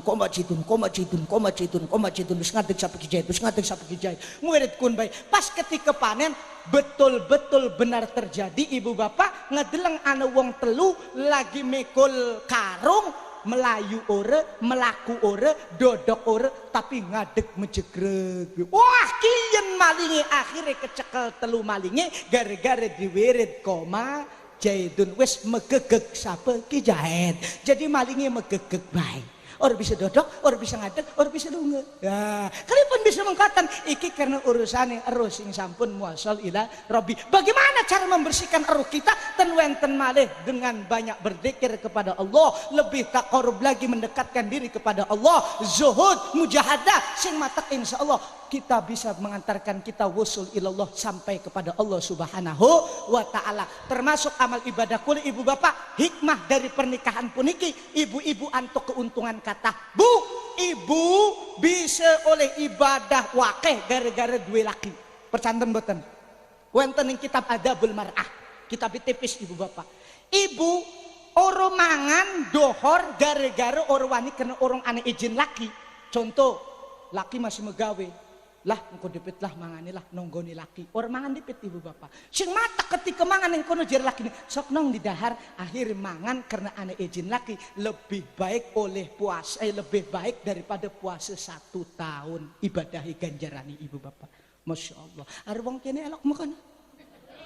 wis ngadeg sapa ki jahit. Murid kun bae. Pas ketika panen betul-betul benar terjadi Ibu Bapak ngedeleng ana wong telu lagi mikul karung melayu ore, melaku ore, dodok ore tapi ngadeg mejegreg. Wah kiyen malinge akhirnya kecekel telu malinge gara-gara diwirid koma jaidun wis megegeg sapa ki jahit. Jadi malinge megegeg bae. Orang bisa dodok, orang bisa ngadeg, orang bisa lunge. Ya, kalian pun bisa mengatakan iki karena urusan eruh sing sampun muasal ila Rabbi. Bagaimana cara membersihkan eruh kita ten wenten malih dengan banyak berzikir kepada Allah, lebih taqarrub lagi mendekatkan diri kepada Allah, zuhud, mujahadah sing matak insyaallah kita bisa mengantarkan kita wusul ilallah sampai kepada Allah Subhanahu wa taala. Termasuk amal ibadah kuli ibu bapak, hikmah dari pernikahan puniki, ibu-ibu antuk keuntungan kata, Bu, ibu bisa oleh ibadah wakeh gara-gara dua laki. Percanten boten. Wonten ing kitab Adabul Mar'ah, kitab tipis ibu bapak. Ibu orang mangan dohor gara-gara orang wani kena orang aneh izin laki. Contoh, laki masih megawe. Lah engko dipit lah mangane lah nonggoni laki orang mangan dipit ibu bapak sing mata ketika mangan yang kono jar laki sok nong di dahar akhir mangan karena ane izin laki lebih baik oleh puasa lebih baik daripada puasa 1 tahun ibadahi ganjarani ibu bapak. Masya Allah ada wong kene elok makan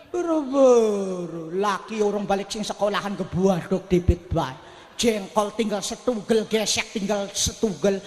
buru-buru laki orang balik sing sekolahan kebuah dok dipit bae jengkol tinggal setugel gesek tinggal setugel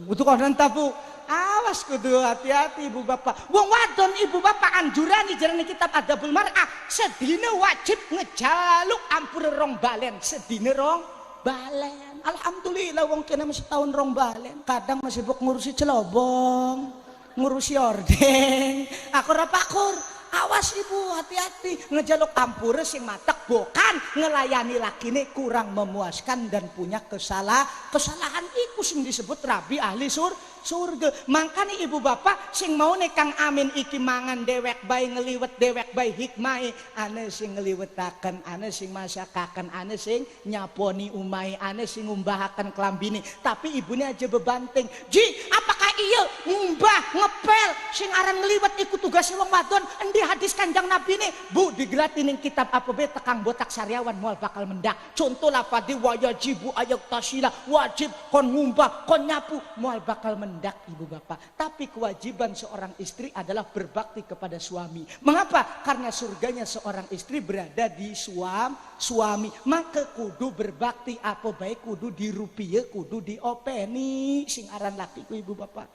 butuh konon tabu. Awas kudu hati-hati ibu bapak. Wong wadon ibu bapak anjurani jarane kitab Adabul Mar'ah sedina wajib ngejaluk ampur rong balen sedina rong balen. Alhamdulillah wong kene masih tahun rong balen. Kadang masih buk ngurusi celobong, ngurusi ordeng. Akur apa akur? Awas ibu hati-hati ngejaluk ampur sing matak bukan ngelayani lakine kurang memuaskan dan punya kesalahan iku sing disebut rabi ahli surga. Makanya ibu bapak sing mau nih Kang Amin iki mangan dewek bayi ngeliwet dewek bayi hikmai ane sing ngeliwetaken ane sing masakaken ane sing nyaponi umai ane sing ngumbahaken kelambini tapi ibunya aja bebanting ji apakah iya ngumbah ngepel sing aran ngeliwet iku tugas wong wadon endi hadis kanjang nabi nih bu digelati ning kitab apa be tekang botak sariawan mual bakal mendak contoh lafadi wajibu ayat tasila wajib kon ngumbah kon nyapu mual bakal mendak ibu bapak. Tapi kewajiban seorang istri adalah berbakti kepada suami. Mengapa? Karena surganya seorang istri berada di suami. Maka kudu berbakti apa baik kudu dirupiah kudu diopeni sing aran lakiku ibu bapak.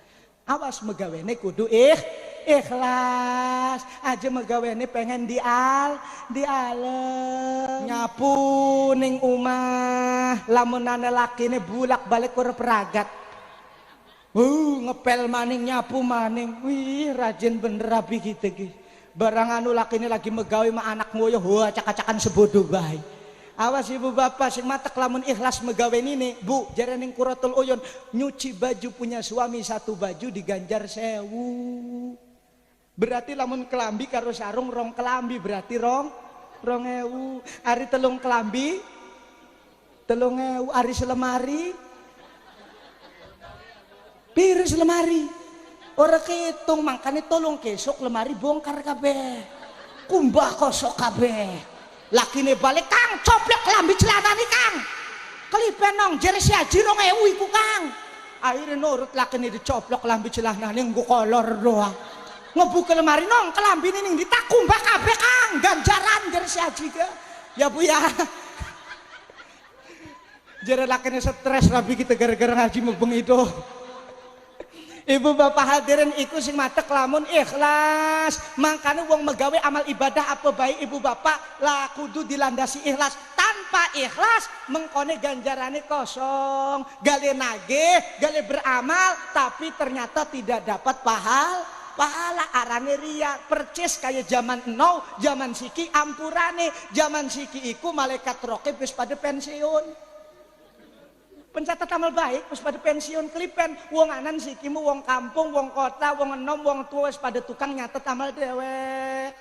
Awas megawene kudu ikhlas aja megawene pengen dialem nyapu ning umah lamunane lakine bulak balik ora peragat ngepel maning nyapu maning wih rajin bener rabi gitu ki barang anu lakine lagi megawe ma anak ngoyo acak-acakan sebodoh bae. Awas ibu bapak sing matek lamun ikhlas megawe ini bu jaraning Quratul Uyun nyuci baju punya suami 1 baju diganjar 1000 berarti lamun kelambi karo sarung rong kelambi berarti rong ewu ari telung kelambi 3000 ari selemari pir selemari ora kehitung makanya tolong kesok lemari bongkar kabeh kumbah kosok kabeh lakine balik Kang coplok lambi celanane Kang kelipen nong jere si Haji 2000 iku Kang akhirnya nurut lakine dicoplok lambi celanane nggo kolor doang ngebuka lemari nong kelambi ning ditakumbah kabeh Kang ganjaran jere si Haji ke ya bu ya jere lakine stres rabi kita gara-gara ngaji mubeng itu. Ibu bapak hadirin iku sing matek lamun ikhlas makanya wong megawe amal ibadah apa baik ibu bapak lah kudu dilandasi ikhlas tanpa ikhlas mengkone ganjarane kosong gale nagih gale beramal tapi ternyata tidak dapat pahala arane ria percis kayak zaman now zaman siki ampurane zaman siki iku malaikat rokib wis pada pensiun pencatat amal baik wis pada pensiun kelipen wong anan sikimu wong kampung wong kota wong enom wong tua wis pada tukang nyatet amal dewek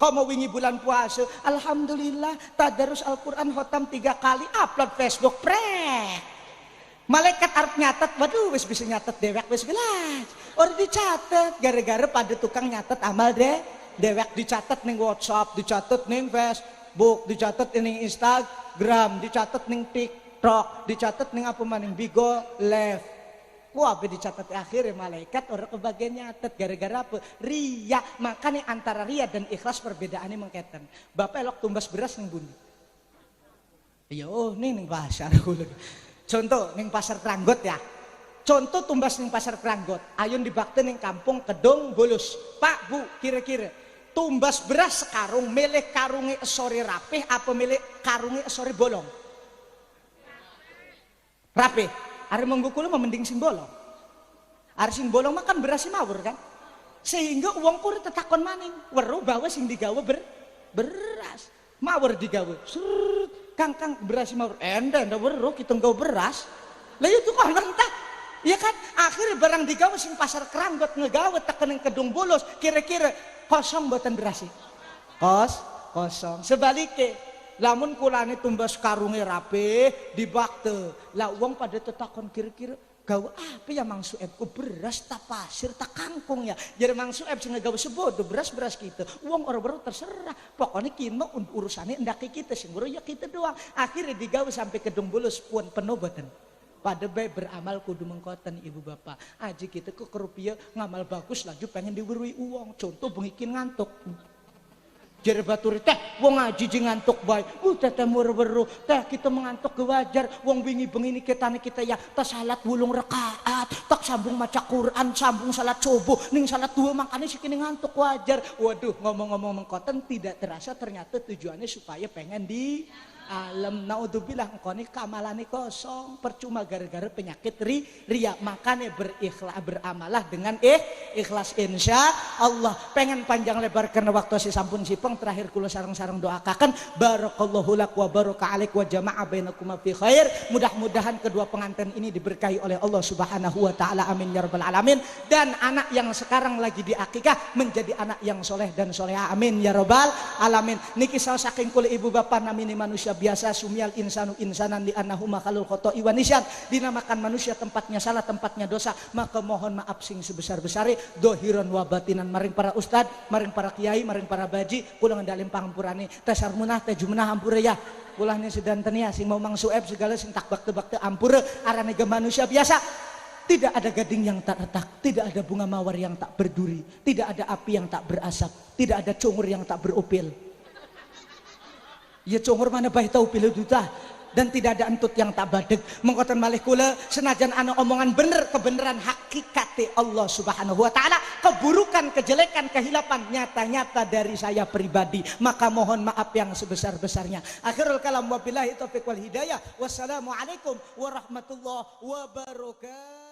kau mau wingi bulan puasa alhamdulillah tadarus Al-Quran khotam 3 kali upload Facebook prek malaikat arep nyatet waduh wis bisa nyatet dewek wis gelas orang dicatat gara-gara pada tukang nyatet amal dewek dicatat ning WhatsApp dicatat ning Facebook dicatat ning Instagram dicatat ning TikTok dicatat ning apa maning Bigo Live. Wah, dicatat akhirnya malaikat orang kebagian nyatet gara-gara apa? Ria. Makanya antara ria dan ikhlas perbedaannya mengketen. Bapak elok tumbas beras ning bundi. Iya, ning pasar. Contoh ning pasar Kranggot ya. Contoh tumbas ning pasar Kranggot, ayun dibakti ning kampung Kedung Bulus. Pak Bu, kira-kira tumbas beras sekarung, milih karunge esore rapih apa milih karunge esore bolong? Rapih. Are monggo kula mending sing bolong. Are sing bolong makan beras mawur kan? Sehingga uang kuwi tetakon maning, weruh bahwa sing digawe beras. Mawur digawe. Srut, kang beras mawur. Enda weruh kita nggawe beras. Lah itu kok ngentah. Ya kan, akhirnya barang digawe sing pasar Kranggot ngegawe teken Kedung Bulus, kira-kira kosong mboten berasi. Kosong. Sebaliknya, lamun kulane tumbas karunge rapih dibakte. Lah wong pada tetakon kira-kira gawe apa ya Mang Sueb? Ku beras tak pasir tak kangkung ya. Jadi Mang Sueb sing ngegawe sebodo beras kita. Wong orang-orang terserah. Pokoknya kino urusannya ndaki kita sing ya kita doang. Akhirnya digawe sampai Kedung Bulus pun penuh boten. Pada baik beramal kudu mengkoten ibu bapak. Aji kita ke kerupiah ngamal bagus laju pengen diwerui uang. Contoh bengikin ngantuk. Jere baturi teh wong aji ngantuk baik. Teh weru teh kita mengantuk kewajar. Wong wingi bengi ketane kita ya tas salat 8 rakaat. Tak sambung maca Quran, sambung salat subuh, ning salat 2 makanya sikini ngantuk wajar. Waduh ngomong-ngomong mengkoten tidak terasa ternyata tujuannya supaya pengen di alam. Naudzubillah engkone kamalane kosong percuma gara-gara penyakit riya. Makanya beramalah dengan ikhlas insya Allah. Pengen panjang lebar karena waktu si sampun sipeng terakhir kula sareng-sareng doakan barakallahu lak wa baraka alaik wa jama'a bainakuma fi khair. Mudah-mudahan kedua pengantin ini diberkahi oleh Allah Subhanahu wa taala, amin ya rabbal alamin. Dan anak yang sekarang lagi diakikah menjadi anak yang soleh dan soleha, amin ya rabbal alamin. Niki saking kula ibu bapak namini manusia biasa, sumial insanu insanan li annahu makhlul khoto'i wa nisyan. Dinamakan manusia tempatnya salah, tempatnya dosa, maka mohon maaf sing sebesar-besare dohiron wa batinan maring para ustad, maring para kiai, maring para baji. Kula ngendalim pangampurane teh sarmunah teh jumenah ampura ya. Kula ni sedanten ya sing mau Mang Sueb segala sing tak bakte-bakte ampura arane ge manusia biasa. Tidak ada gading yang tak retak, tidak ada bunga mawar yang tak berduri, tidak ada api yang tak berasap, tidak ada cungur yang tak berupil. Ya cungur mana baik tahu pilih duta. Dan tidak ada entut yang tak badeg. Mengkoten malih kula senajan ana omongan bener kebenaran hakikate Allah Subhanahu wa taala, keburukan, kejelekan, kehilapan nyata-nyata dari saya pribadi, maka mohon maaf yang sebesar-besarnya. Akhirul kalam wabillahi taufiq wal hidayah. Wassalamualaikum warahmatullahi wabarakatuh.